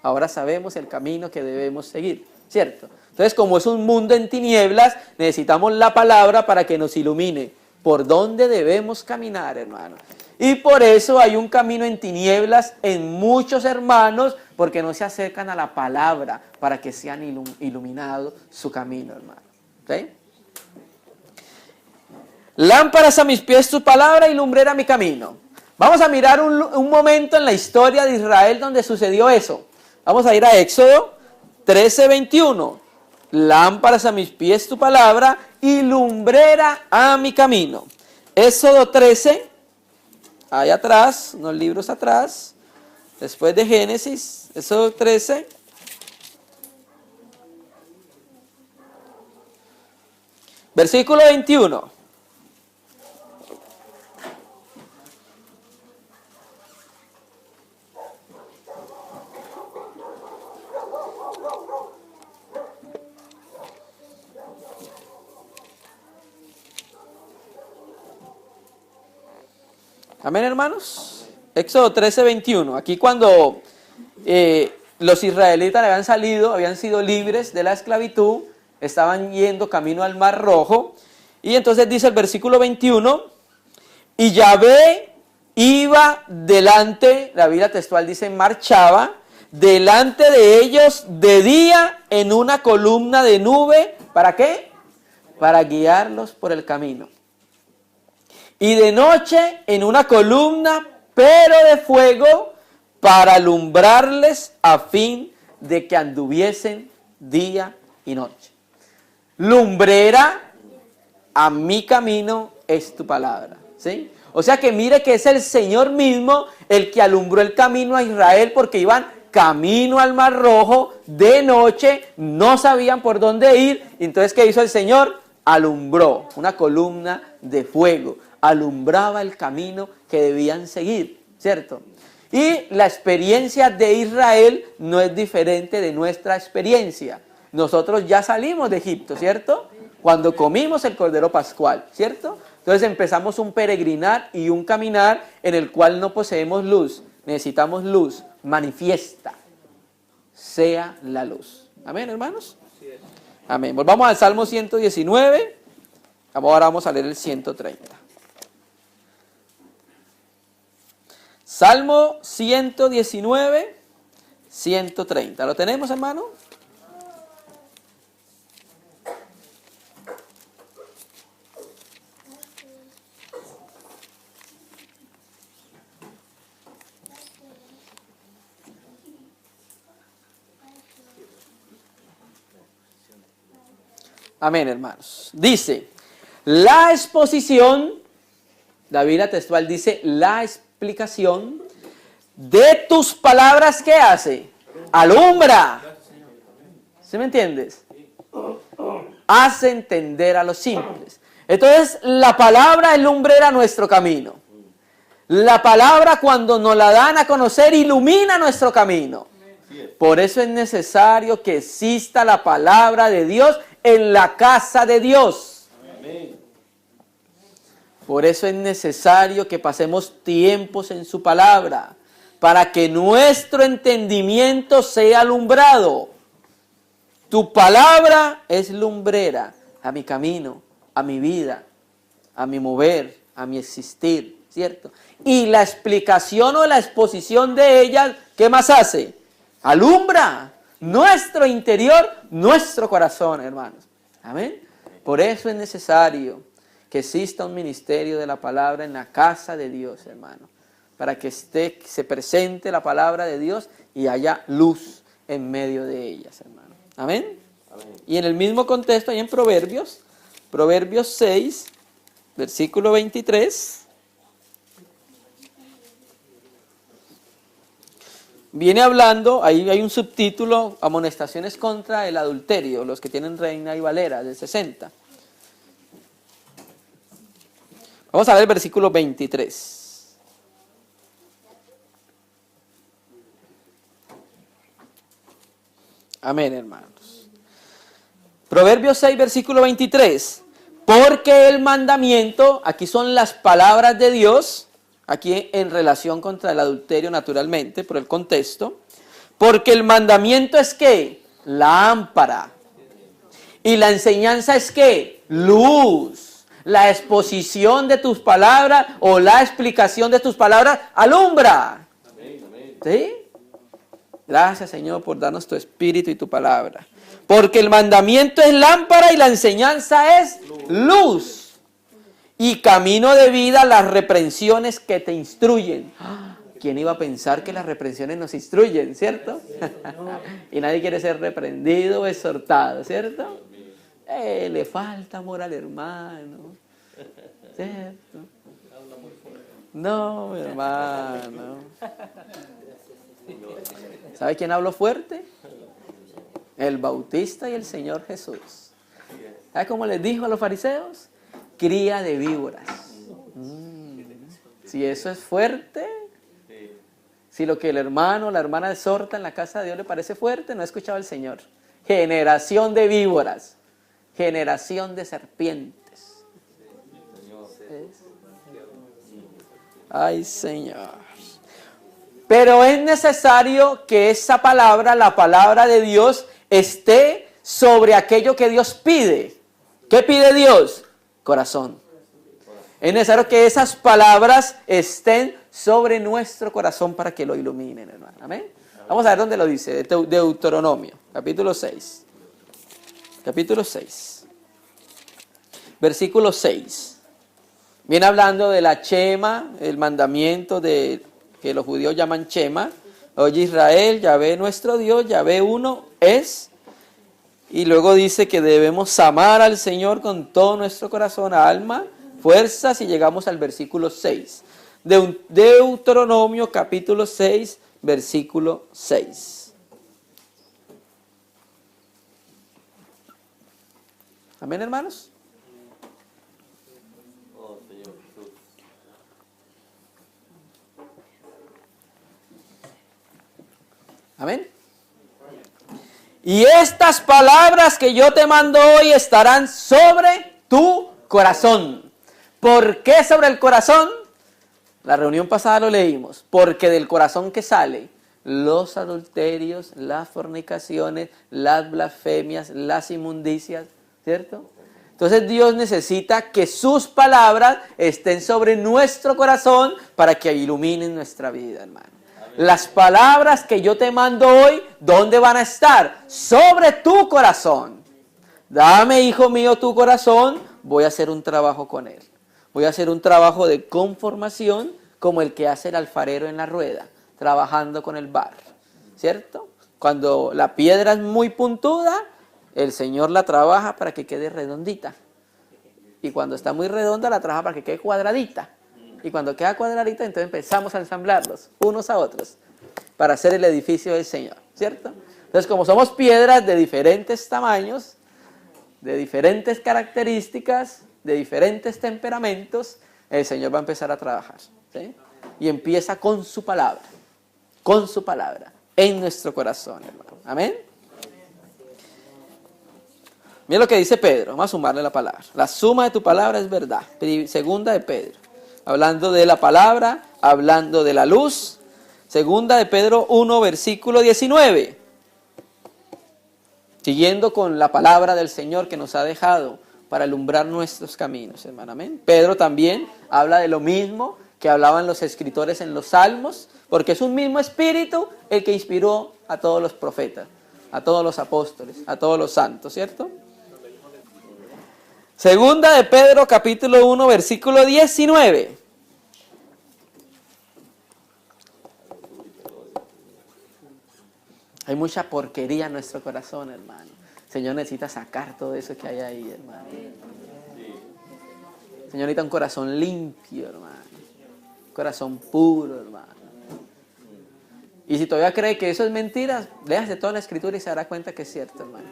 Ahora sabemos el camino que debemos seguir, ¿cierto? Entonces, como es un mundo en tinieblas, necesitamos la palabra para que nos ilumine por dónde debemos caminar, hermano. Y por eso hay un camino en tinieblas en muchos hermanos, porque no se acercan a la palabra para que sean iluminados su camino, hermano. ¿Sí? Lámparas a mis pies tu palabra y lumbrera mi camino. Vamos a mirar un momento en la historia de Israel donde sucedió eso. Vamos a ir a Éxodo 13:21. Lámparas a mis pies tu palabra y lumbrera a mi camino. Éxodo 13, ahí atrás, unos libros atrás, después de Génesis, Éxodo 13. Versículo 21. Amén, hermanos. Éxodo 13:21. Aquí cuando los israelitas habían sido libres de la esclavitud, estaban yendo camino al Mar Rojo Y entonces dice el versículo 21, y Yahvé iba delante, la Biblia textual dice marchaba, delante de ellos de día en una columna de nube. ¿Para qué? Para guiarlos por el camino. Y de noche en una columna, pero de fuego, para alumbrarles a fin de que anduviesen día y noche. Lumbrera a mi camino es tu palabra, ¿sí? O sea que mire que es el Señor mismo el que alumbró el camino a Israel, porque iban camino al Mar Rojo de noche, no sabían por dónde ir. Entonces, ¿qué hizo el Señor? Alumbró, una columna de fuego, alumbraba el camino que debían seguir, ¿cierto? Y la experiencia de Israel no es diferente de nuestra experiencia. Nosotros ya salimos de Egipto, ¿cierto? Cuando comimos el Cordero Pascual, ¿cierto? Entonces empezamos un peregrinar y un caminar en el cual no poseemos luz. Necesitamos luz manifiesta. Sea la luz. Amén, hermanos. Amén. Volvamos al Salmo 119. Ahora vamos a leer el 130. Salmo 119, 130. ¿Lo tenemos, hermano? Amén, hermanos. Dice, la exposición, la Biblia textual dice, la explicación de tus palabras, ¿qué hace? Alumbra. ¿Sí me entiendes? Hace entender a los simples. Entonces, la palabra es lumbrera nuestro camino. La palabra, cuando nos la dan a conocer, ilumina nuestro camino. Por eso es necesario que exista la palabra de Dios en la casa de Dios. Por eso es necesario que pasemos tiempos en su palabra, para que nuestro entendimiento sea alumbrado. Tu palabra es lumbrera a mi camino, a mi vida, a mi mover, a mi existir, ¿cierto? Y la explicación o la exposición de ella, ¿qué más hace? Alumbra nuestro interior, nuestro corazón, hermanos. Amén. Por eso es necesario que exista un ministerio de la palabra en la casa de Dios, hermano. Para que se presente la palabra de Dios y haya luz en medio de ellas, hermano. Amén. Amén. Y en el mismo contexto, ahí en Proverbios 6, versículo 23. Viene hablando, ahí hay un subtítulo, amonestaciones contra el adulterio, los que tienen Reina y Valera, del 60. Vamos a ver el versículo 23. Amén, hermanos. Proverbios 6, versículo 23. Porque el mandamiento, aquí son las palabras de Dios, aquí en relación contra el adulterio naturalmente, por el contexto. Porque el mandamiento es ¿qué? Lámpara. Y la enseñanza es ¿qué? Luz. La exposición de tus palabras o la explicación de tus palabras alumbra. ¿Sí? Gracias, Señor, por darnos tu espíritu y tu palabra. Porque el mandamiento es lámpara y la enseñanza es luz. Y camino de vida las reprensiones que te instruyen. ¿Quién iba a pensar que las reprensiones nos instruyen, cierto? Y nadie quiere ser reprendido o exhortado, ¿cierto? Le falta amor al hermano, ¿cierto? No, mi hermano. ¿Sabe quién habló fuerte? El Bautista y el Señor Jesús. ¿Sabe cómo les dijo a los fariseos? Cría de víboras. Si eso es fuerte, si lo que el hermano o la hermana exhorta en la casa de Dios le parece fuerte, no ha escuchado al Señor. Generación de víboras, generación de serpientes. Ay, Señor. Pero es necesario que esa palabra, la palabra de Dios, esté sobre aquello que Dios pide. ¿Qué pide Dios? corazón. Es necesario que esas palabras estén sobre nuestro corazón para que lo iluminen, hermano. Amén. Vamos a ver dónde lo dice. Deuteronomio, capítulo 6. Capítulo 6. Versículo 6. Viene hablando de la chema, el mandamiento de que los judíos llaman chema. Oye Israel, Yahvé nuestro Dios, Yahvé uno es. Y luego dice que debemos amar al Señor con todo nuestro corazón, alma, fuerzas, y llegamos al versículo 6. Deuteronomio capítulo 6, versículo 6. Amén, hermanos. Amén. Y estas palabras que yo te mando hoy estarán sobre tu corazón. ¿Por qué sobre el corazón? La reunión pasada lo leímos. Porque del corazón que sale los adulterios, las fornicaciones, las blasfemias, las inmundicias, ¿cierto? Entonces Dios necesita que sus palabras estén sobre nuestro corazón para que iluminen nuestra vida, hermano. Las palabras que yo te mando hoy, ¿dónde van a estar? Sobre tu corazón. Dame, hijo mío, tu corazón, voy a hacer un trabajo con él. Voy a hacer un trabajo de conformación como el que hace el alfarero en la rueda, trabajando con el barro, ¿cierto? Cuando la piedra es muy puntuda, el Señor la trabaja para que quede redondita. Y cuando está muy redonda, la trabaja para que quede cuadradita. Y cuando queda cuadradita, entonces empezamos a ensamblarlos unos a otros para hacer el edificio del Señor, ¿cierto? Entonces, como somos piedras de diferentes tamaños, de diferentes características, de diferentes temperamentos, el Señor va a empezar a trabajar, ¿sí? Y empieza con su palabra en nuestro corazón, hermano. Amén. Mira lo que dice Pedro, vamos a sumarle la palabra. La suma de tu palabra es verdad. Segunda de Pedro. Hablando de la palabra, hablando de la luz. Segunda de Pedro 1, versículo 19. Siguiendo con la palabra del Señor que nos ha dejado para alumbrar nuestros caminos, hermano. Amén. Pedro también habla de lo mismo que hablaban los escritores en los Salmos, porque es un mismo espíritu el que inspiró a todos los profetas, a todos los apóstoles, a todos los santos, ¿cierto? Segunda de Pedro, capítulo 1, versículo 19. Hay mucha porquería en nuestro corazón, hermano. El Señor necesita sacar todo eso que hay ahí, hermano. El Señor necesita un corazón limpio, hermano. Un corazón puro, hermano. Y si todavía cree que eso es mentira, léase toda la Escritura y se dará cuenta que es cierto, hermano.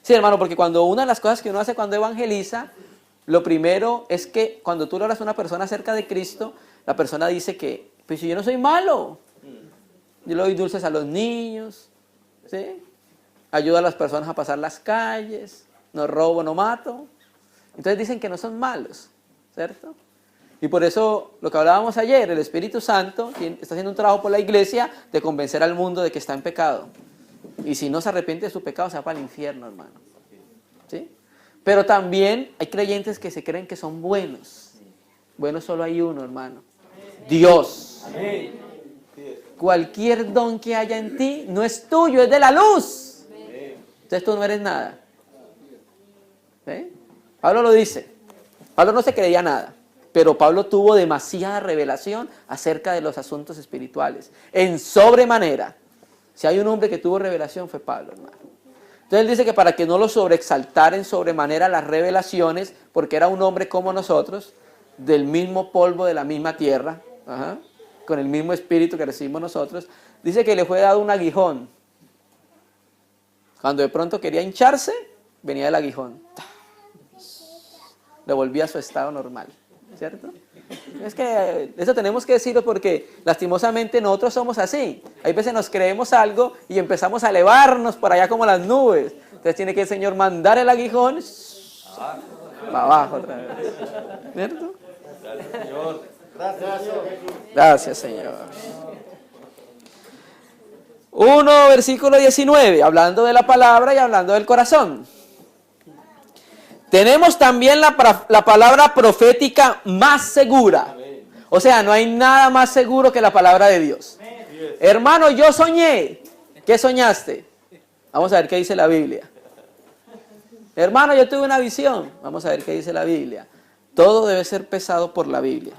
Sí, hermano, porque cuando una de las cosas que uno hace cuando evangeliza, lo primero es que cuando tú le hablas a una persona acerca de Cristo, la persona dice que, pues si yo no soy malo, yo le doy dulces a los niños, ¿sí? Ayudo a las personas a pasar las calles, no robo, no mato. Entonces dicen que no son malos, ¿cierto? Y por eso, lo que hablábamos ayer, el Espíritu Santo está haciendo un trabajo por la iglesia de convencer al mundo de que está en pecado. Y si no se arrepiente de su pecado, se va para el infierno, hermano. ¿Sí? Pero también hay creyentes que se creen que son buenos. Bueno, solo hay uno, hermano. Dios. Cualquier don que haya en ti no es tuyo, es de la luz. Entonces tú no eres nada. ¿Sí? Pablo lo dice. Pablo no se creía nada, pero Pablo tuvo demasiada revelación acerca de los asuntos espirituales. En sobremanera. Si hay un hombre que tuvo revelación fue Pablo, hermano. Entonces él dice que para que no lo sobreexaltara en sobremanera las revelaciones, porque era un hombre como nosotros, del mismo polvo, de la misma tierra, con el mismo espíritu que recibimos nosotros, dice que le fue dado un aguijón. Cuando de pronto quería hincharse, venía el aguijón. Le volvía a su estado normal, ¿cierto? Es que eso tenemos que decirlo porque lastimosamente nosotros somos así. Hay veces nos creemos algo y empezamos a elevarnos por allá como las nubes. Entonces tiene que el Señor mandar el aguijón para abajo otra vez. ¿Cierto? Gracias, Señor. Gracias, Señor. 1, versículo 19, hablando de la palabra y hablando del corazón. Tenemos también la palabra profética más segura. O sea, no hay nada más seguro que la palabra de Dios. Hermano, yo soñé. ¿Qué soñaste? Vamos a ver qué dice la Biblia. Hermano, yo tuve una visión. Vamos a ver qué dice la Biblia. Todo debe ser pesado por la Biblia.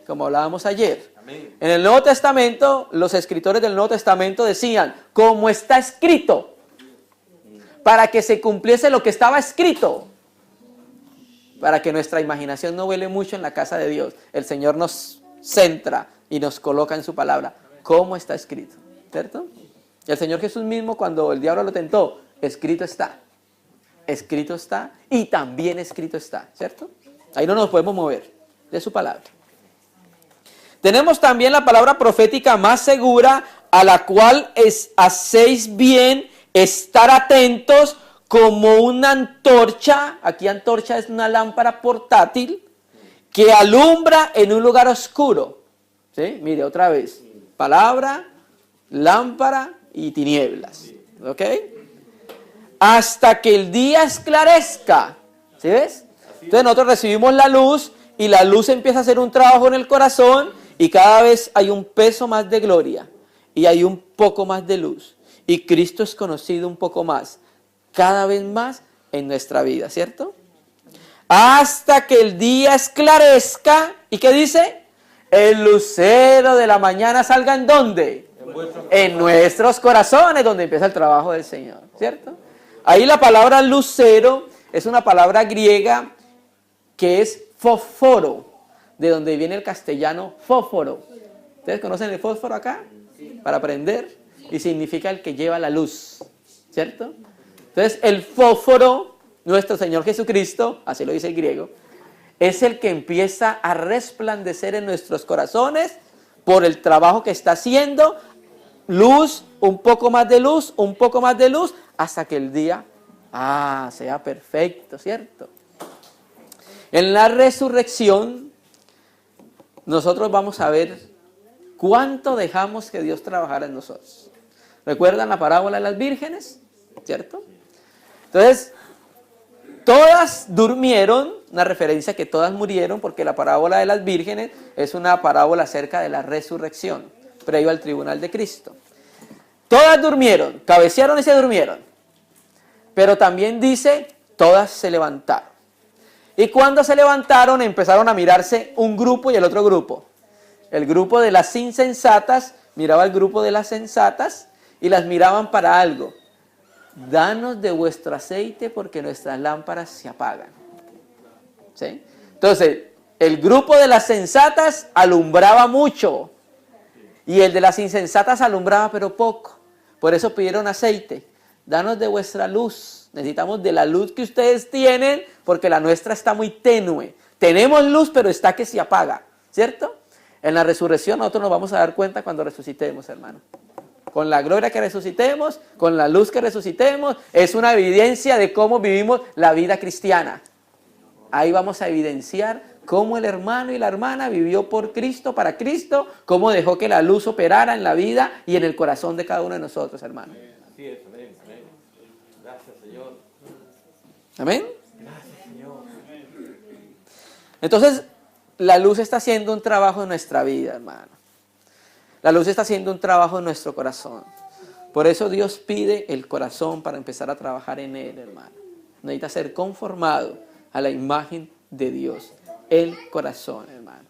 Como hablábamos ayer. En el Nuevo Testamento, los escritores del Nuevo Testamento decían, como está escrito, para que se cumpliese lo que estaba escrito, para que nuestra imaginación no vuele mucho en la casa de Dios. El Señor nos centra y nos coloca en su palabra, como está escrito, ¿cierto? Y el Señor Jesús mismo, cuando el diablo lo tentó, escrito está y también escrito está, ¿cierto? Ahí no nos podemos mover de su palabra. Tenemos también la palabra profética más segura, a la cual hacéis bien estar atentos como una antorcha. Aquí antorcha es una lámpara portátil que alumbra en un lugar oscuro. ¿Sí? Mire, otra vez. Palabra, lámpara y tinieblas. ¿Ok? Hasta que el día esclarezca. ¿Sí ves? Entonces nosotros recibimos la luz y la luz empieza a hacer un trabajo en el corazón y cada vez hay un peso más de gloria y hay un poco más de luz. Y Cristo es conocido un poco más, cada vez más en nuestra vida, ¿cierto? Hasta que el día esclarezca. ¿Y qué dice? El lucero de la mañana salga ¿en dónde? En nuestros corazones, donde empieza el trabajo del Señor, ¿cierto? Ahí la palabra lucero es una palabra griega que es fósforo, de donde viene el castellano fósforo. ¿Ustedes conocen el fósforo acá? Para aprender. Y significa el que lleva la luz, ¿cierto? Entonces el fósforo, nuestro Señor Jesucristo, así lo dice el griego, es el que empieza a resplandecer en nuestros corazones por el trabajo que está haciendo. Luz, un poco más de luz, un poco más de luz, hasta que el día sea perfecto, ¿cierto? En la resurrección, nosotros vamos a ver cuánto dejamos que Dios trabajara en nosotros. ¿Recuerdan la parábola de las vírgenes? ¿Cierto? Entonces, todas durmieron, una referencia que todas murieron, porque la parábola de las vírgenes es una parábola acerca de la resurrección, previo al tribunal de Cristo. Todas durmieron, cabecearon y se durmieron. Pero también dice, todas se levantaron. Y cuando se levantaron, empezaron a mirarse un grupo y el otro grupo. El grupo de las insensatas miraba al grupo de las sensatas y las miraban para algo. Danos de vuestro aceite porque nuestras lámparas se apagan. ¿Sí? Entonces, el grupo de las sensatas alumbraba mucho y el de las insensatas alumbraba pero poco. Por eso pidieron aceite. Danos de vuestra luz. Necesitamos de la luz que ustedes tienen porque la nuestra está muy tenue. Tenemos luz pero está que se apaga. ¿Cierto? En la resurrección nosotros nos vamos a dar cuenta cuando resucitemos, hermano. Con la gloria que resucitemos, con la luz que resucitemos, es una evidencia de cómo vivimos la vida cristiana. Ahí vamos a evidenciar cómo el hermano y la hermana vivió por Cristo, para Cristo, cómo dejó que la luz operara en la vida y en el corazón de cada uno de nosotros, hermano. Así es, amén, amén. Gracias, Señor. Amén. Gracias, Señor. Entonces, la luz está haciendo un trabajo en nuestra vida, hermano. La luz está haciendo un trabajo en nuestro corazón. Por eso Dios pide el corazón para empezar a trabajar en él, hermano. Necesita ser conformado a la imagen de Dios. El corazón, hermano.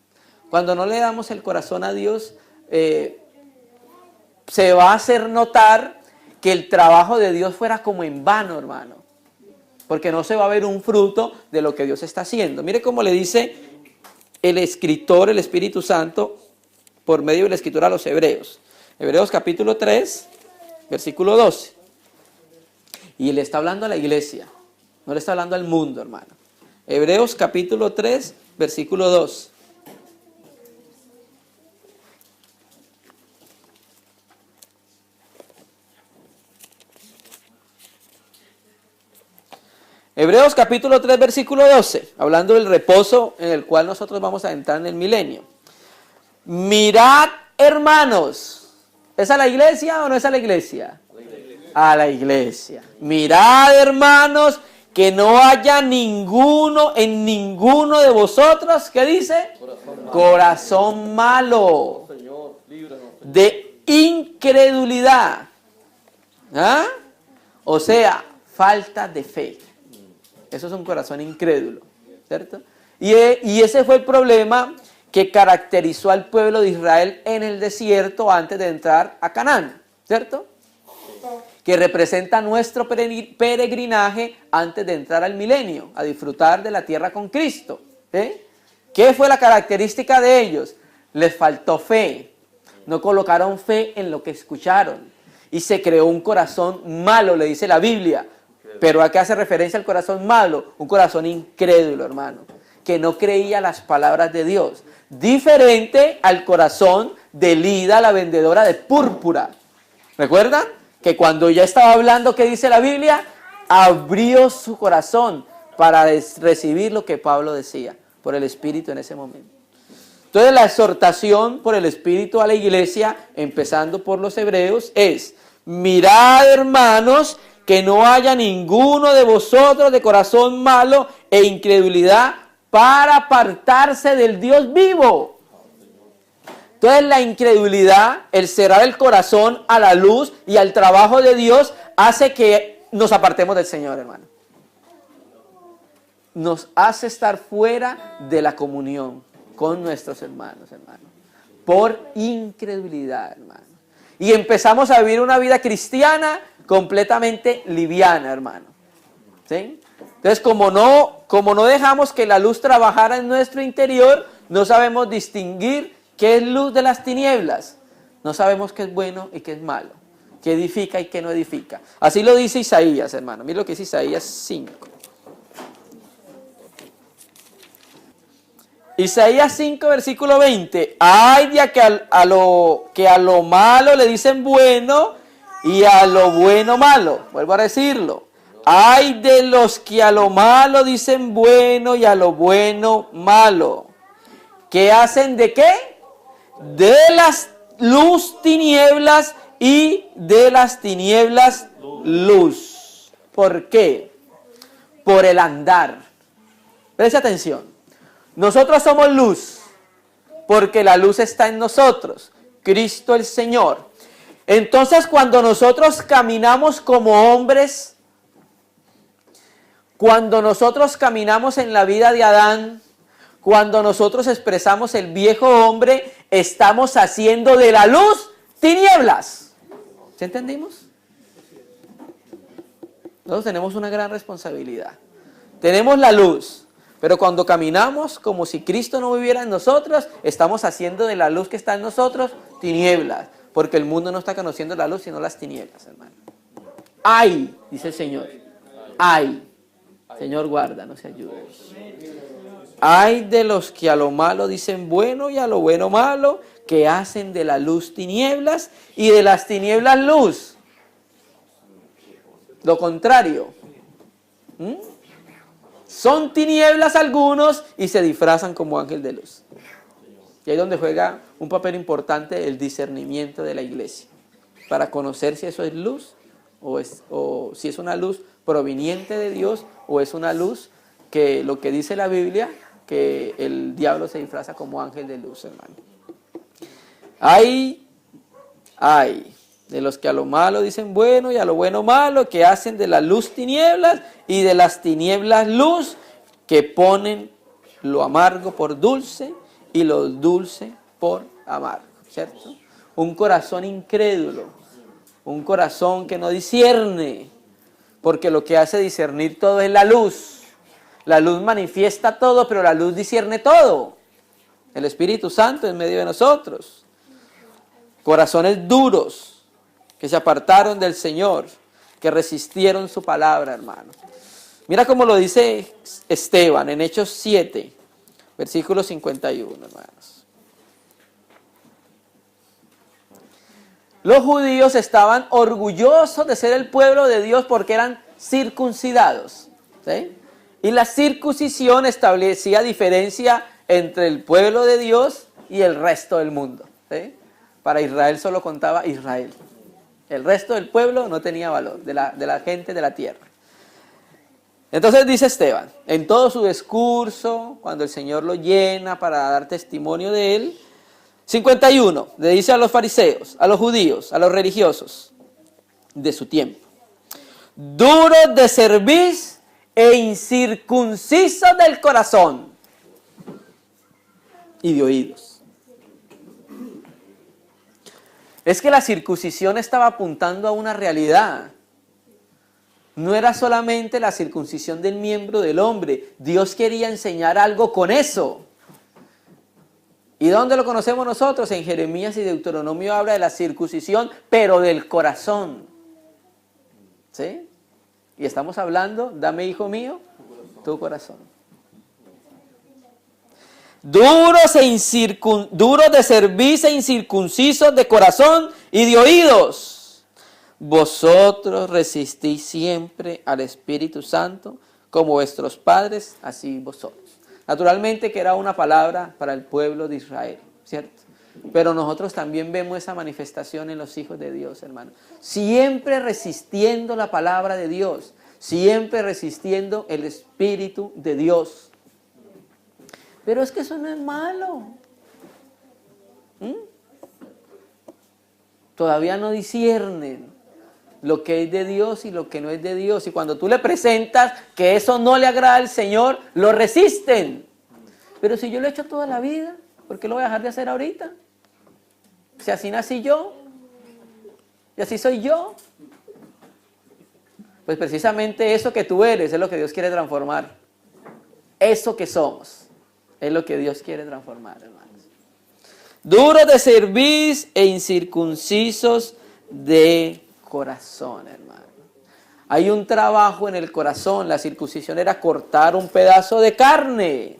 Cuando no le damos el corazón a Dios, se va a hacer notar que el trabajo de Dios fuera como en vano, hermano. Porque no se va a ver un fruto de lo que Dios está haciendo. Mire cómo le dice el escritor, el Espíritu Santo, por medio de la escritura a los Hebreos. Hebreos capítulo 3, versículo 12. Y le está hablando a la iglesia, no le está hablando al mundo, hermano. Hebreos capítulo 3, versículo 12. Hebreos capítulo 3, versículo 12, hablando del reposo en el cual nosotros vamos a entrar en el milenio. Mirad, hermanos, ¿es a la iglesia o no es a la iglesia? A la iglesia. Mirad, hermanos, que no haya ninguno en ninguno de vosotros, ¿qué dice? Corazón malo, Señor, líbranos. de incredulidad. ¿Ah? O sea, falta de fe. Eso es un corazón incrédulo, ¿cierto? Y ese fue el problema que caracterizó al pueblo de Israel en el desierto antes de entrar a Canaán, ¿cierto? Que representa nuestro peregrinaje antes de entrar al milenio, a disfrutar de la tierra con Cristo. ¿Sí? ¿Qué fue la característica de ellos? Les faltó fe. No colocaron fe en lo que escucharon. Y se creó un corazón malo, le dice la Biblia. Pero ¿a qué hace referencia el corazón malo? Un corazón incrédulo, hermano, que no creía las palabras de Dios. Diferente al corazón de Lida, la vendedora de púrpura. ¿Recuerdan? Que cuando ya estaba hablando, ¿qué dice la Biblia? Abrió su corazón para recibir lo que Pablo decía, por el Espíritu en ese momento. Entonces la exhortación por el Espíritu a la iglesia, empezando por los hebreos, es: mirad, hermanos, que no haya ninguno de vosotros de corazón malo e incredulidad para apartarse del Dios vivo. Entonces la incredulidad, el cerrar el corazón a la luz y al trabajo de Dios, hace que nos apartemos del Señor, hermano. Nos hace estar fuera de la comunión con nuestros hermanos, hermano. Por incredulidad, hermano. Y empezamos a vivir una vida cristiana completamente liviana, hermano. ¿Sí? Entonces, como no dejamos que la luz trabajara en nuestro interior, no sabemos distinguir qué es luz de las tinieblas. No sabemos qué es bueno y qué es malo, qué edifica y qué no edifica. Así lo dice Isaías, hermano. Mira lo que dice Isaías 5. Isaías 5, versículo 20. Ay de que a lo malo le dicen bueno y a lo bueno malo. Vuelvo a decirlo. Ay de los que a lo malo dicen bueno y a lo bueno malo. ¿Qué hacen de qué? De las luz tinieblas y de las tinieblas luz. ¿Por qué? Por el andar. Preste atención. Nosotros somos luz porque la luz está en nosotros, Cristo el Señor. Entonces, cuando nosotros caminamos como hombres, cuando nosotros caminamos en la vida de Adán, cuando nosotros expresamos el viejo hombre, estamos haciendo de la luz tinieblas. ¿Sí entendimos? Nosotros tenemos una gran responsabilidad. Tenemos la luz, pero cuando caminamos como si Cristo no viviera en nosotros, estamos haciendo de la luz que está en nosotros tinieblas, porque el mundo no está conociendo la luz, sino las tinieblas, hermano. ¡Ay! Dice el Señor. ¡Ay! Señor, guárdanos y ayúdanos. Ay de los que a lo malo dicen bueno y a lo bueno malo, que hacen de la luz tinieblas y de las tinieblas luz. Lo contrario. Son tinieblas algunos y se disfrazan como ángel de luz. Y ahí es donde juega un papel importante el discernimiento de la iglesia, para conocer si eso es luz o si es una luz proveniente de Dios o es una luz que lo que dice la Biblia, que el diablo se disfraza como ángel de luz, hermano. Ay de los que a lo malo dicen bueno y a lo bueno malo, que hacen de la luz tinieblas y de las tinieblas luz, que ponen lo amargo por dulce y lo dulce por amargo, ¿cierto? Un corazón incrédulo, un corazón que no discierne, porque lo que hace discernir todo es la luz. La luz manifiesta todo, pero la luz discierne todo. El Espíritu Santo en medio de nosotros. Corazones duros que se apartaron del Señor, que resistieron su palabra, hermano. Mira cómo lo dice Esteban en Hechos 7, versículo 51, hermanos. Los judíos estaban orgullosos de ser el pueblo de Dios porque eran circuncidados, ¿sí? Y la circuncisión establecía diferencia entre el pueblo de Dios y el resto del mundo, ¿sí? Para Israel solo contaba Israel. El resto del pueblo no tenía valor, de la gente de la tierra. Entonces dice Esteban, en todo su discurso, cuando el Señor lo llena para dar testimonio de él, 51, le dice a los fariseos, a los judíos, a los religiosos de su tiempo: duros de cerviz e incircuncisos del corazón y de oídos. Es que la circuncisión estaba apuntando a una realidad. No era solamente la circuncisión del miembro del hombre. Dios quería enseñar algo con eso. ¿Y dónde lo conocemos nosotros? En Jeremías y Deuteronomio habla de la circuncisión, pero del corazón. ¿Sí? Y estamos hablando, dame, hijo mío, tu corazón. Duros de cerviz e incircuncisos de corazón y de oídos. Vosotros resistís siempre al Espíritu Santo, como vuestros padres, así vosotros. Naturalmente que era una palabra para el pueblo de Israel, ¿cierto? Pero nosotros también vemos esa manifestación en los hijos de Dios, hermano. Siempre resistiendo la palabra de Dios, siempre resistiendo el Espíritu de Dios. Pero es que eso no es malo. Todavía no disciernen lo que es de Dios y lo que no es de Dios. Y cuando tú le presentas que eso no le agrada al Señor, lo resisten. Pero si yo lo he hecho toda la vida, ¿por qué lo voy a dejar de hacer ahorita? Si así nací yo, y así soy yo. Pues precisamente eso que tú eres es lo que Dios quiere transformar. Eso que somos es lo que Dios quiere transformar, hermanos. Duros de cerviz e incircuncisos de corazón, hermano. Hay un trabajo en el corazón. La circuncisión era cortar un pedazo de carne.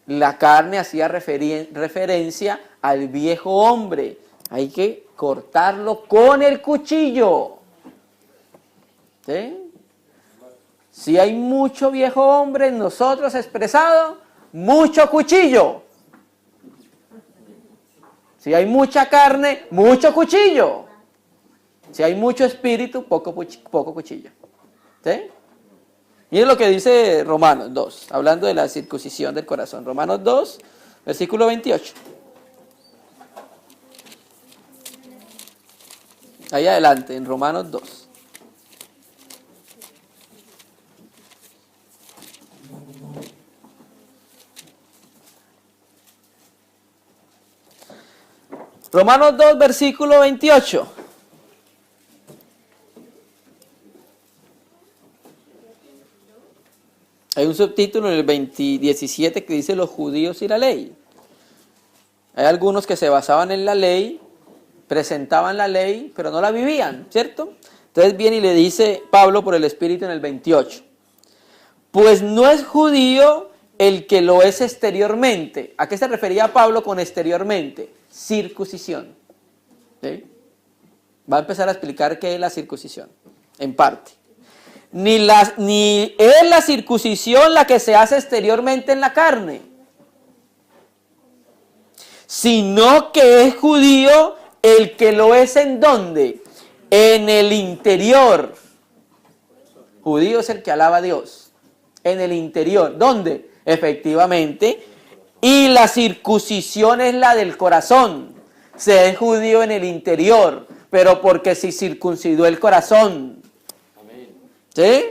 La carne hacía referencia al viejo hombre. Hay que cortarlo con el cuchillo. ¿Sí? Si hay mucho viejo hombre en nosotros expresado, mucho cuchillo. Si hay mucha carne, mucho cuchillo. Si hay mucho espíritu, poco cuchillo. ¿Sí? Miren lo que dice Romanos 2, hablando de la circuncisión del corazón. Romanos 2, versículo 28. Ahí adelante, en Romanos 2. Romanos 2, versículo 28. Hay un subtítulo en el 17 que dice los judíos y la ley. Hay algunos que se basaban en la ley, presentaban la ley, pero no la vivían, ¿cierto? Entonces viene y le dice Pablo por el Espíritu en el 28. Pues no es judío el que lo es exteriormente. ¿A qué se refería Pablo con exteriormente? Circuncisión. ¿Sí? Va a empezar a explicar qué es la circuncisión, en parte. Ni es la circuncisión la que se hace exteriormente en la carne, sino que es judío el que lo es ¿en dónde? En el interior. Judío es el que alaba a Dios. En el interior. ¿Dónde? Efectivamente. Y la circuncisión es la del corazón. Se es judío en el interior, pero porque se circuncidó el corazón. ¿Sí?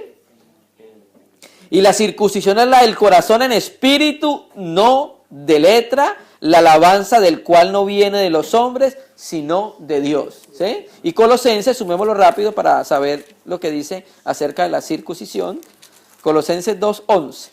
Y la circuncisión es la del corazón en espíritu, no de letra, la alabanza del cual no viene de los hombres, sino de Dios. ¿Sí? Y Colosenses, sumémoslo rápido para saber lo que dice acerca de la circuncisión. Colosenses 2:11.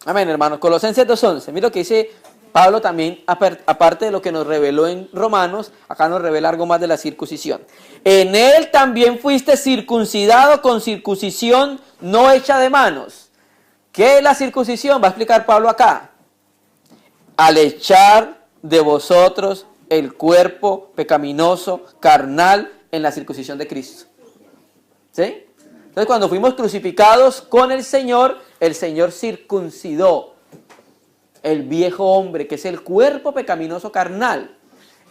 Amén, hermanos. Colosenses 2:11. Mira lo que dice Pablo también, aparte de lo que nos reveló en Romanos, acá nos revela algo más de la circuncisión. En él también fuiste circuncidado con circuncisión no hecha de manos. ¿Qué es la circuncisión? Va a explicar Pablo acá. Al echar de vosotros el cuerpo pecaminoso, carnal, en la circuncisión de Cristo. ¿Sí? Entonces, cuando fuimos crucificados con el Señor circuncidó el viejo hombre, que es el cuerpo pecaminoso carnal.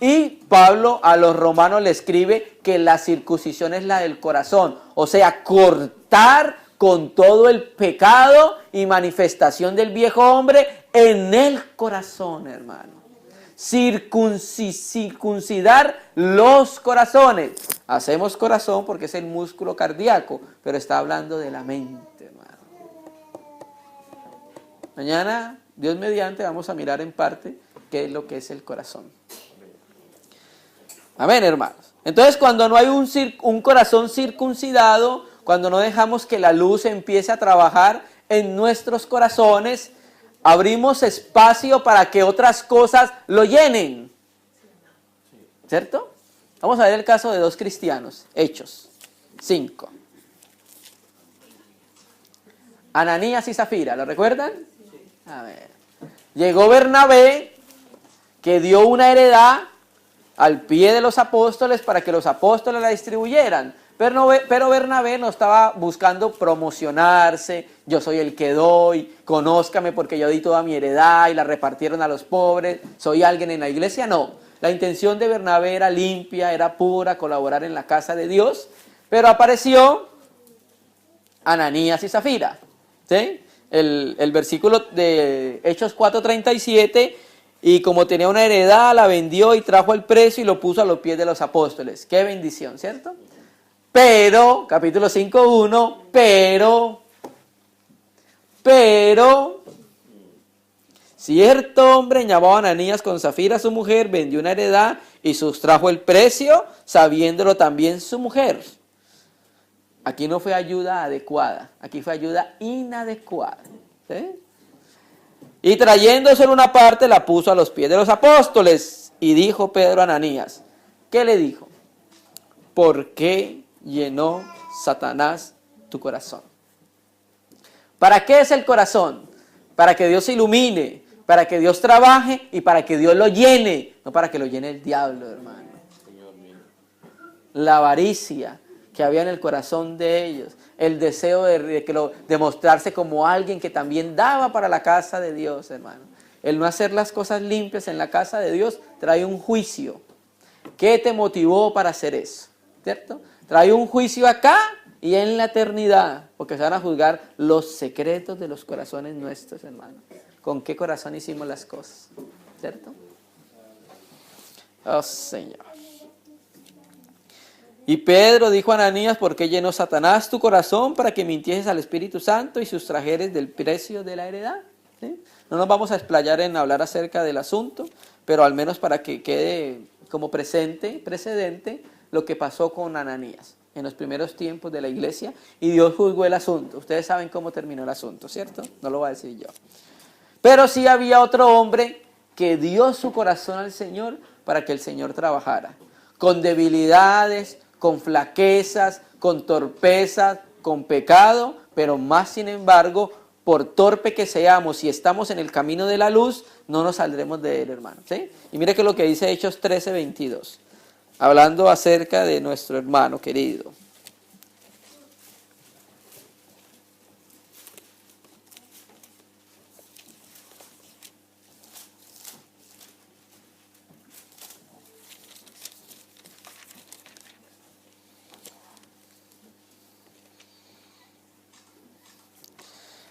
Y Pablo a los romanos le escribe que la circuncisión es la del corazón, o sea, cortar con todo el pecado y manifestación del viejo hombre en el corazón, hermano. Circuncidar los corazones. Hacemos corazón porque es el músculo cardíaco, pero está hablando de la mente, hermano. Mañana, Dios mediante, vamos a mirar en parte qué es lo que es el corazón. Amén, hermanos. Entonces, cuando no hay un corazón circuncidado, cuando no dejamos que la luz empiece a trabajar en nuestros corazones, abrimos espacio para que otras cosas lo llenen. ¿Cierto? Vamos a ver el caso de dos cristianos. Hechos 5. Ananías y Zafira, ¿lo recuerdan? A ver. Llegó Bernabé, que dio una heredad al pie de los apóstoles para que los apóstoles la distribuyeran. Pero Bernabé no estaba buscando promocionarse, yo soy el que doy, conózcame porque yo di toda mi heredad y la repartieron a los pobres, soy alguien en la iglesia. No, la intención de Bernabé era limpia, era pura, colaborar en la casa de Dios. Pero apareció Ananías y Zafira, ¿sí? El versículo de Hechos 4:37, y como tenía una heredad, la vendió y trajo el precio y lo puso a los pies de los apóstoles. Qué bendición, ¿cierto? Pero, capítulo 5:1, pero, cierto hombre llamado Ananías con Zafira su mujer, vendió una heredad y sustrajo el precio, sabiéndolo también su mujer. Aquí no fue ayuda adecuada, aquí fue ayuda inadecuada. ¿Sí? Y trayéndose en una parte, la puso a los pies de los apóstoles. Y dijo Pedro a Ananías, ¿qué le dijo? ¿Por qué llenó Satanás tu corazón? ¿Para qué es el corazón? Para que Dios se ilumine, para que Dios trabaje y para que Dios lo llene, no para que lo llene el diablo, hermano. La avaricia que había en el corazón de ellos, el deseo de mostrarse como alguien que también daba para la casa de Dios, hermano. El no hacer las cosas limpias en la casa de Dios trae un juicio. ¿Qué te motivó para hacer eso? ¿Cierto? Trae un juicio acá y en la eternidad, porque se van a juzgar los secretos de los corazones nuestros, hermano. ¿Con qué corazón hicimos las cosas? ¿Cierto? Oh, Señor. Y Pedro dijo a Ananías, ¿por qué llenó Satanás tu corazón para que mintieses al Espíritu Santo y sustrajeres del precio de la heredad? ¿Sí? No nos vamos a explayar en hablar acerca del asunto, pero al menos para que quede como precedente lo que pasó con Ananías en los primeros tiempos de la iglesia, y Dios juzgó el asunto. Ustedes saben cómo terminó el asunto, ¿cierto? No lo voy a decir yo. Pero sí había otro hombre que dio su corazón al Señor para que el Señor trabajara. Con debilidades, con flaquezas, con torpezas, con pecado, pero más sin embargo, por torpe que seamos, si estamos en el camino de la luz, no nos saldremos de él, hermano. ¿Sí? Y mire que lo que dice Hechos 13:22, hablando acerca de nuestro hermano querido.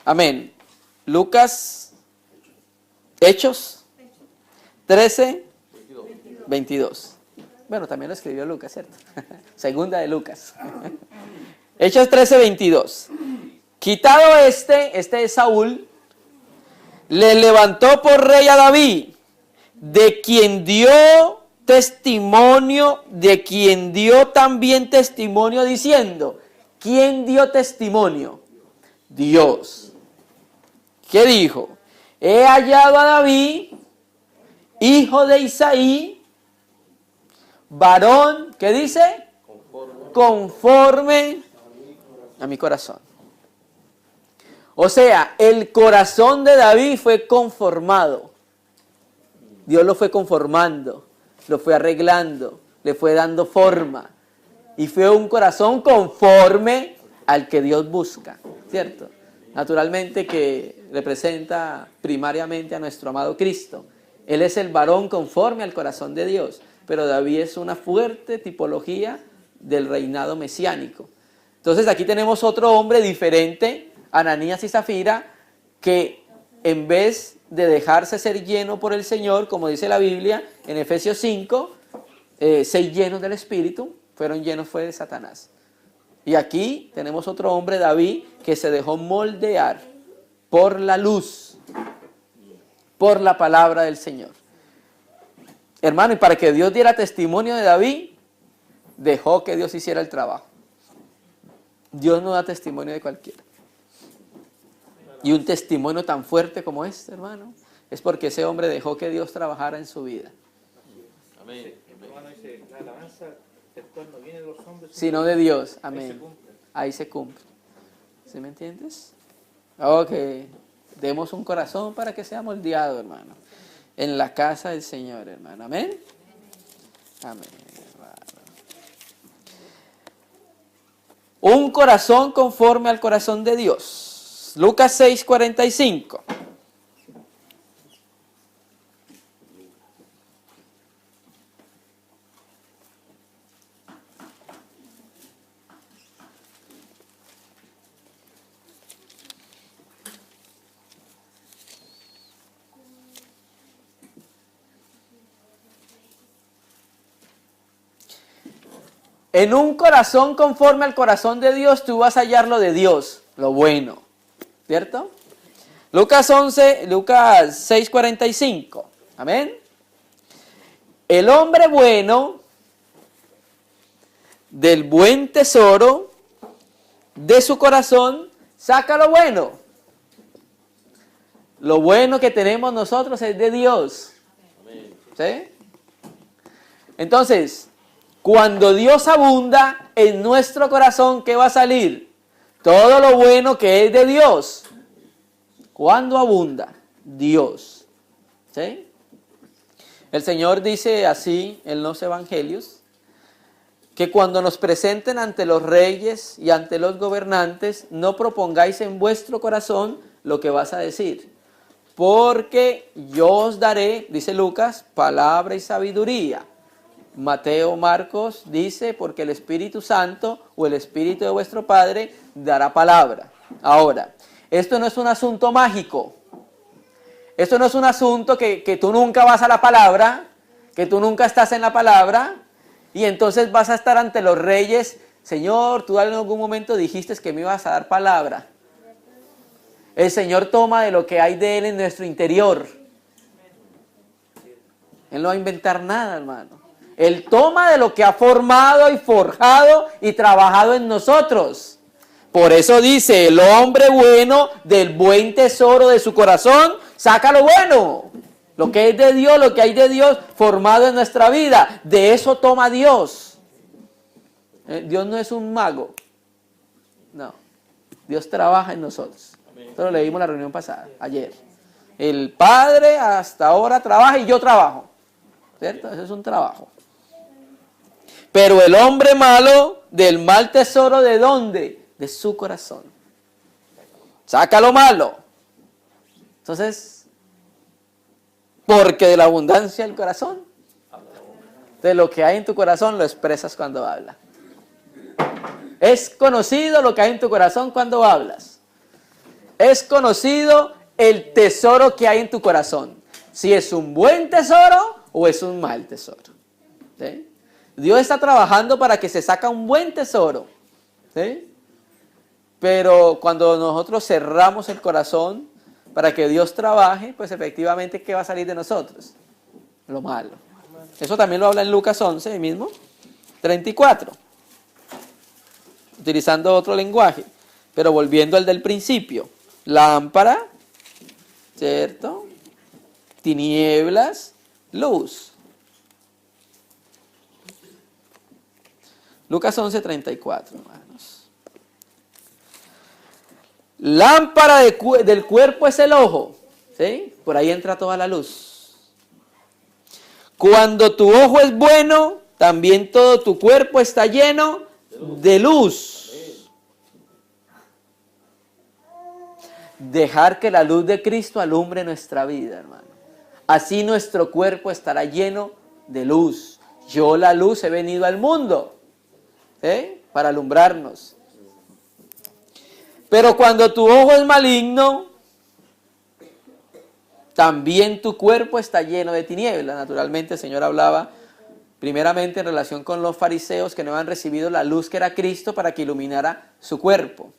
Amén. Hechos 13:22. Bueno, también lo escribió Lucas, ¿cierto? Segunda de Lucas. Hechos 13:22. Quitado este es Saúl, le levantó por rey a David, de quien dio también testimonio diciendo. ¿Quién dio testimonio? Dios. ¿Qué dijo? He hallado a David, hijo de Isaí, varón, ¿qué dice? Conforme a mi corazón. O sea, el corazón de David fue conformado. Dios lo fue conformando. lo fue arreglando, le fue dando forma. Y fue un corazón conforme al que Dios busca, ¿cierto? Naturalmente que representa primariamente a nuestro amado Cristo. Él es el varón conforme al corazón de Dios, pero David es una fuerte tipología del reinado mesiánico. Entonces aquí tenemos otro hombre diferente, Ananías y Zafira, que en vez de dejarse ser lleno por el Señor, como dice la Biblia en Efesios 5, ser llenos del Espíritu, fueron llenos fue de Satanás. Y aquí tenemos otro hombre, David, que se dejó moldear por la luz, por la palabra del Señor. Hermano, y para que Dios diera testimonio de David, dejó que Dios hiciera el trabajo. Dios no da testimonio de cualquiera. Y un testimonio tan fuerte como este, hermano, es porque ese hombre dejó que Dios trabajara en su vida. Amén. Hermano, dice, la alabanza textual no viene de los hombres, Sino de Dios. ahí se Amén. cumple. Ahí se cumple. ¿Sí me entiendes? Ok. Demos un corazón para que sea moldeado, hermano. En la casa del Señor, hermano. Amén. Amén, hermano. Un corazón conforme al corazón de Dios. Lucas 6:45. En un corazón conforme al corazón de Dios, tú vas a hallar lo de Dios, lo bueno. ¿Cierto? Lucas 6:45. Amén. El hombre bueno, del buen tesoro de su corazón, saca lo bueno. Lo bueno que tenemos nosotros es de Dios. ¿Sí? Entonces, cuando Dios abunda en nuestro corazón, ¿qué va a salir? Todo lo bueno que es de Dios. ¿Cuándo abunda? Dios. ¿Sí? El Señor dice así en los evangelios, que cuando nos presenten ante los reyes y ante los gobernantes, no propongáis en vuestro corazón lo que vas a decir, porque yo os daré, dice Lucas, palabra y sabiduría. Mateo, Marcos dice, porque el Espíritu Santo o el Espíritu de vuestro Padre dará palabra. Ahora, esto no es un asunto mágico. Esto no es un asunto que tú nunca vas a la palabra, que tú nunca estás en la palabra, y entonces vas a estar ante los reyes. Señor, tú en algún momento dijiste que me ibas a dar palabra. El Señor toma de lo que hay de Él en nuestro interior. Él no va a inventar nada, hermano. Él toma de lo que ha formado y forjado y trabajado en nosotros. Por eso dice, el hombre bueno del buen tesoro de su corazón, saca lo bueno. Lo que es de Dios, lo que hay de Dios formado en nuestra vida. De eso toma Dios. Dios no es un mago. No. Dios trabaja en nosotros. Esto lo leímos en la reunión pasada, ayer. El Padre hasta ahora trabaja y yo trabajo. ¿Cierto? Eso es un trabajo. Pero el hombre malo, del mal tesoro, ¿de dónde? De su corazón. Saca lo malo. Entonces, porque de la abundancia del corazón, de lo que hay en tu corazón lo expresas cuando hablas. Es conocido lo que hay en tu corazón cuando hablas. Es conocido el tesoro que hay en tu corazón. Si es un buen tesoro o es un mal tesoro. ¿Sí? Dios está trabajando para que se saca un buen tesoro. ¿Sí? Pero cuando nosotros cerramos el corazón para que Dios trabaje, pues efectivamente, ¿qué va a salir de nosotros? Lo malo. Eso también lo habla en Lucas 11, ahí mismo, 34. Utilizando otro lenguaje, pero volviendo al del principio. Lámpara, ¿cierto? Tinieblas, luz. Lucas 11, 34, hermanos. Lámpara del cuerpo es el ojo, ¿sí? Por ahí entra toda la luz. Cuando tu ojo es bueno, también todo tu cuerpo está lleno de luz. Dejar que la luz de Cristo alumbre nuestra vida, hermano. Así nuestro cuerpo estará lleno de luz. Yo, la luz, he venido al mundo, para alumbrarnos. Pero cuando tu ojo es maligno, también tu cuerpo está lleno de tinieblas. Naturalmente el Señor hablaba primeramente en relación con los fariseos que no habían recibido la luz que era Cristo para que iluminara su cuerpo.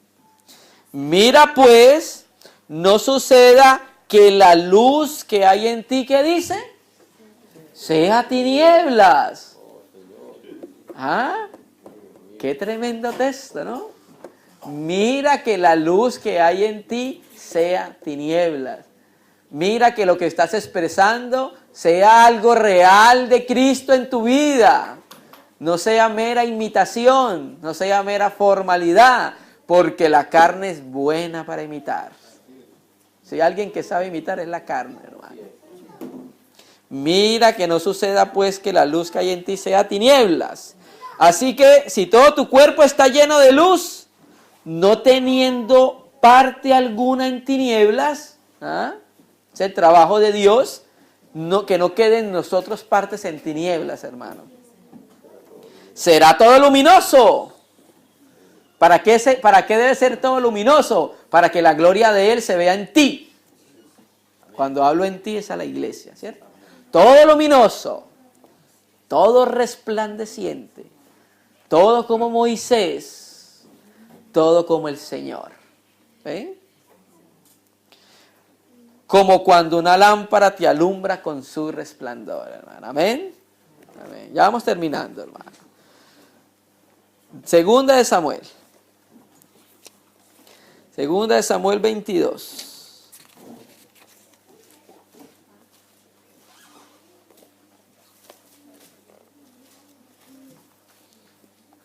Mira pues, no suceda que la luz que hay en ti, ¿qué dice? Sea tinieblas. ¿Ah? Qué tremendo texto, ¿no? Mira que la luz que hay en ti sea tinieblas. Mira que lo que estás expresando sea algo real de Cristo en tu vida. No sea mera imitación, no sea mera formalidad, porque la carne es buena para imitar. Si hay alguien que sabe imitar es la carne, hermano. Mira que no suceda pues que la luz que hay en ti sea tinieblas. Así que si todo tu cuerpo está lleno de luz, no teniendo parte alguna en tinieblas, es el trabajo de Dios, que no queden en nosotros partes en tinieblas, hermano. Será todo luminoso. ¿Para qué debe ser todo luminoso? Para que la gloria de Él se vea en ti. Cuando hablo en ti es a la iglesia, ¿cierto? Todo luminoso, todo resplandeciente, todo como Moisés, todo como el Señor. ¿Sí? Como cuando una lámpara te alumbra con su resplandor, hermano. Amén. Amén. Ya vamos terminando, hermano. Segunda de Samuel 22.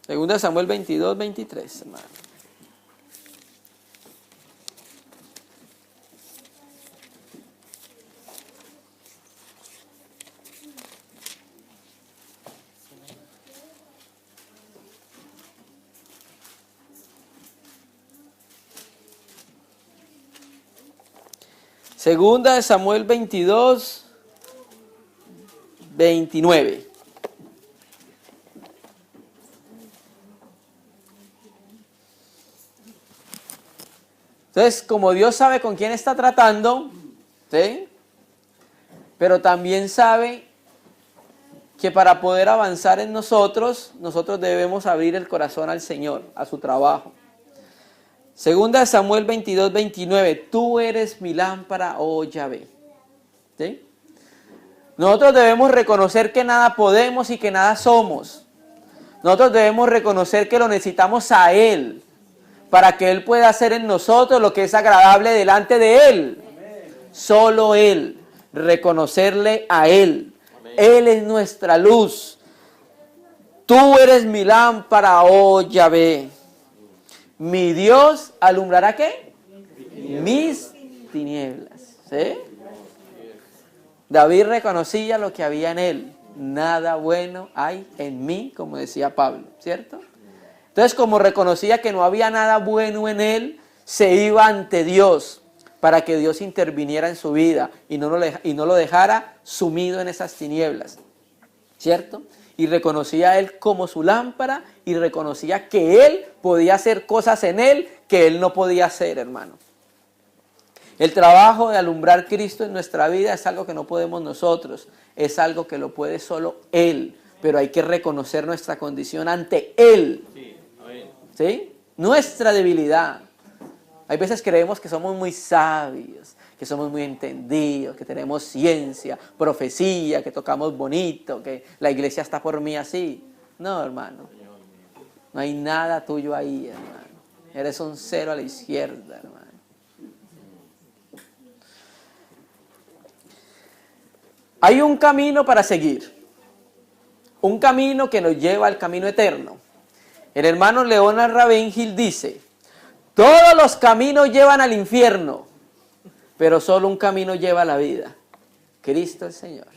Segunda de Samuel 22, 23, hermano. Segunda de Samuel 22, 29. Entonces, como Dios sabe con quién está tratando, ¿sí? Pero también sabe que para poder avanzar en nosotros debemos abrir el corazón al Señor, a su trabajo. Segunda de Samuel 22, 29. Tú eres mi lámpara, oh Yahvé. ¿Sí? Nosotros debemos reconocer que nada podemos y que nada somos. Nosotros debemos reconocer que lo necesitamos a Él, para que Él pueda hacer en nosotros lo que es agradable delante de Él. Amén. Solo Él. Reconocerle a Él. Amén. Él es nuestra luz. Tú eres mi lámpara, oh Yahvé. Mi Dios alumbrará ¿qué? Mis tinieblas. ¿Sí? David reconocía lo que había en él. Nada bueno hay en mí, como decía Pablo, ¿cierto? Entonces, como reconocía que no había nada bueno en él, se iba ante Dios para que Dios interviniera en su vida y no lo dejara sumido en esas tinieblas, ¿cierto? Y reconocía a él como su lámpara y reconocía que él podía hacer cosas en él que él no podía hacer, hermano. El trabajo de alumbrar Cristo en nuestra vida es algo que no podemos nosotros, es algo que lo puede solo Él, pero hay que reconocer nuestra condición ante Él. Sí, amén. ¿Sí? Nuestra debilidad. Hay veces creemos que somos muy sabios, que somos muy entendidos, que tenemos ciencia, profecía, que tocamos bonito, que la iglesia está por mí así. No, hermano. No hay nada tuyo ahí, hermano. Eres un cero a la izquierda, hermano. Hay un camino para seguir. Un camino que nos lleva al camino eterno. El hermano Leonard Ravenhill dice: todos los caminos llevan al infierno, pero solo un camino lleva a la vida. Cristo el Señor.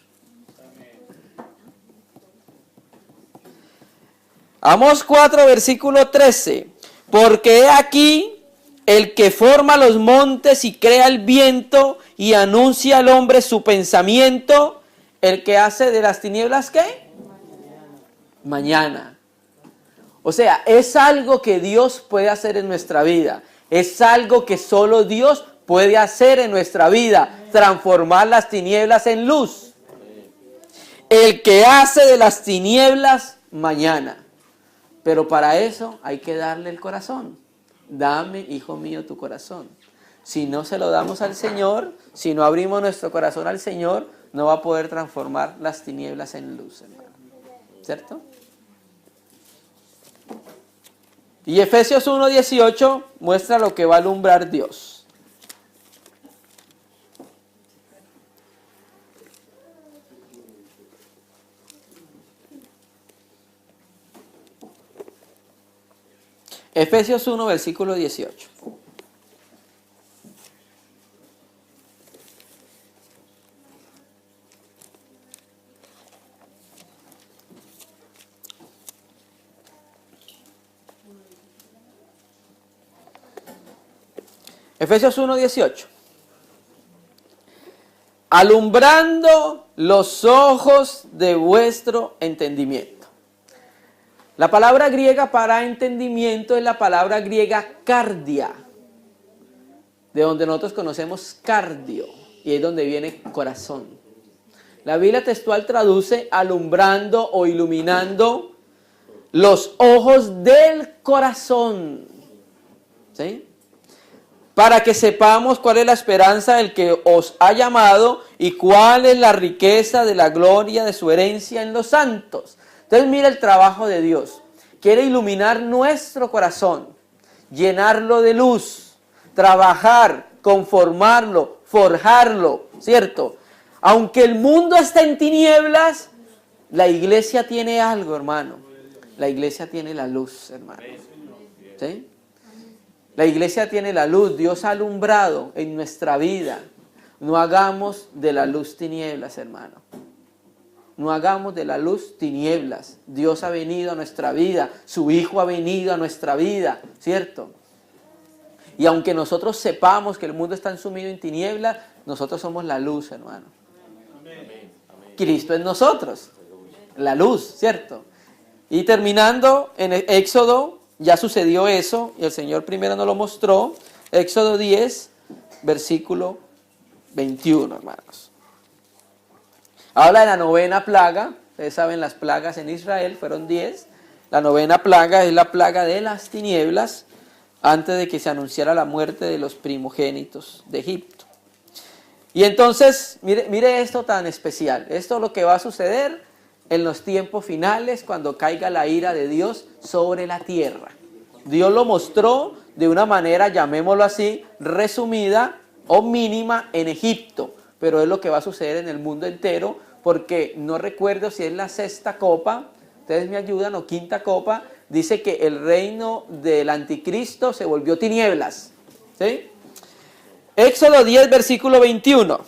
Amós 4, versículo 13. Porque he aquí el que forma los montes y crea el viento y anuncia al hombre su pensamiento, el que hace de las tinieblas, ¿qué? Mañana. O sea, es algo que Dios puede hacer en nuestra vida. Es algo que solo Dios puede hacer en nuestra vida. Transformar las tinieblas en luz. El que hace de las tinieblas mañana. Pero para eso hay que darle el corazón. Dame, hijo mío, tu corazón. Si no se lo damos al Señor, si no abrimos nuestro corazón al Señor, no va a poder transformar las tinieblas en luz, hermano. ¿Cierto? Y Efesios 1:18 muestra lo que va a alumbrar Dios. Efesios 1, versículo 18. Efesios 1, 18. Alumbrando los ojos de vuestro entendimiento. La palabra griega para entendimiento es la palabra griega cardia, de donde nosotros conocemos cardio, y es donde viene corazón. La Biblia textual traduce alumbrando o iluminando los ojos del corazón. ¿Sí? Para que sepamos cuál es la esperanza del que os ha llamado y cuál es la riqueza de la gloria de su herencia en los santos. Entonces mira el trabajo de Dios. Quiere iluminar nuestro corazón, llenarlo de luz, trabajar, conformarlo, forjarlo, ¿cierto? Aunque el mundo está en tinieblas, la iglesia tiene algo, hermano. La iglesia tiene la luz, hermano. ¿Sí? La iglesia tiene la luz. Dios ha alumbrado en nuestra vida. No hagamos de la luz tinieblas, hermano. No hagamos de la luz tinieblas. Dios ha venido a nuestra vida. Su Hijo ha venido a nuestra vida, ¿cierto? Y aunque nosotros sepamos que el mundo está sumido en tinieblas, nosotros somos la luz, hermano. Cristo es nosotros. La luz, ¿cierto? Y terminando en Éxodo, ya sucedió eso, y el Señor primero nos lo mostró. Éxodo 10, versículo 21, hermanos. Habla de la novena plaga. Ustedes saben, las plagas en Israel fueron 10. La novena plaga es la plaga de las tinieblas, antes de que se anunciara la muerte de los primogénitos de Egipto. Y entonces, mire esto tan especial. Esto es lo que va a suceder en los tiempos finales, cuando caiga la ira de Dios sobre la tierra. Dios lo mostró de una manera, llamémoslo así, resumida o mínima en Egipto. Pero es lo que va a suceder en el mundo entero, porque no recuerdo si es la sexta copa, ustedes me ayudan, o quinta copa, dice que el reino del anticristo se volvió tinieblas. ¿Sí? Éxodo 10, versículo 21.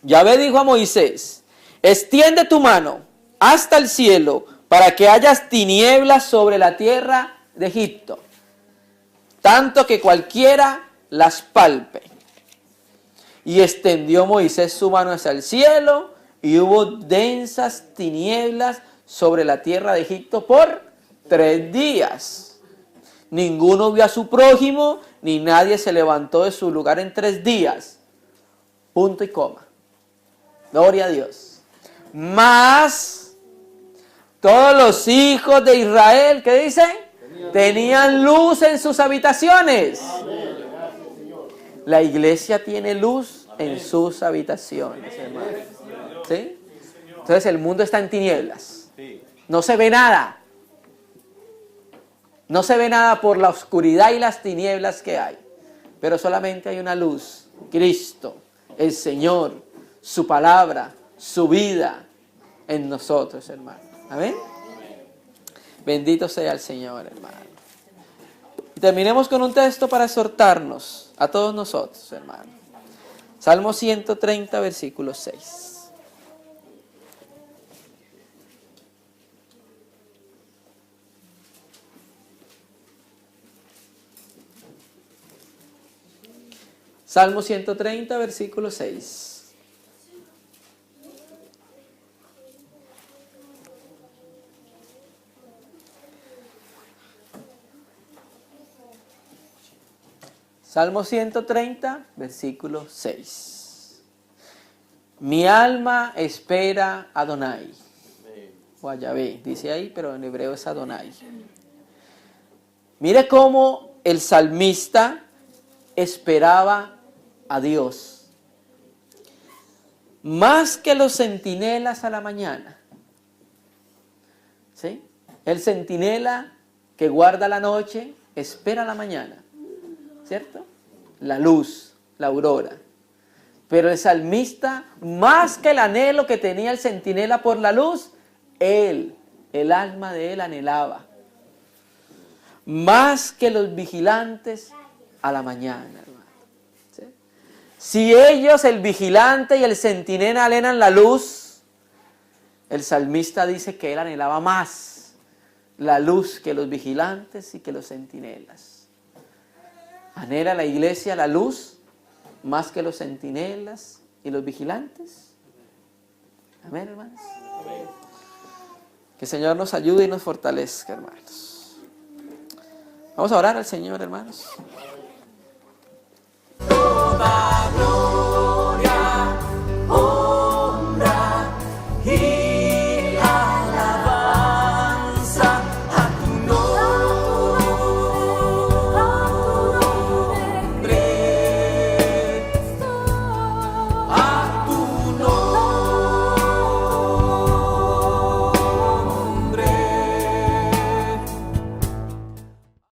Yahvé dijo a Moisés: extiende tu mano hasta el cielo para que hayas tinieblas sobre la tierra de Egipto, tanto que cualquiera las palpe. Y extendió Moisés su mano hacia el cielo, y hubo densas tinieblas sobre la tierra de Egipto por 3 días. Ninguno vio a su prójimo, ni nadie se levantó de su lugar en 3 días. Punto y coma. Gloria a Dios. Mas todos los hijos de Israel, ¿qué dice? Tenían luz en sus habitaciones. La iglesia tiene luz en sus habitaciones, hermano. ¿Sí? Entonces el mundo está en tinieblas. No se ve nada. No se ve nada por la oscuridad y las tinieblas que hay. Pero solamente hay una luz. Cristo, el Señor, su palabra, su vida en nosotros, hermano. ¿Amén? Bendito sea el Señor, hermano. Y terminemos con un texto para exhortarnos a todos nosotros, hermano. Salmo 130, versículo 6. Salmo 130, versículo 6. Salmo 130, versículo 6. Mi alma espera a Adonai. O a Yahvé, dice ahí, pero en hebreo es Adonai. Mire cómo el salmista esperaba a Dios. Más que los centinelas a la mañana. ¿Sí? El centinela que guarda la noche espera la mañana. ¿Cierto? La luz, la aurora. Pero el salmista, más que el anhelo que tenía el centinela por la luz, el alma de él anhelaba. Más que los vigilantes a la mañana, hermano. ¿Sí? Si ellos, el vigilante y el centinela, anhelan la luz, el salmista dice que él anhelaba más la luz que los vigilantes y que los centinelas. ¿Anhela la iglesia la luz más que los centinelas y los vigilantes? Amén, hermanos. Que el Señor nos ayude y nos fortalezca, hermanos. Vamos a orar al Señor, hermanos.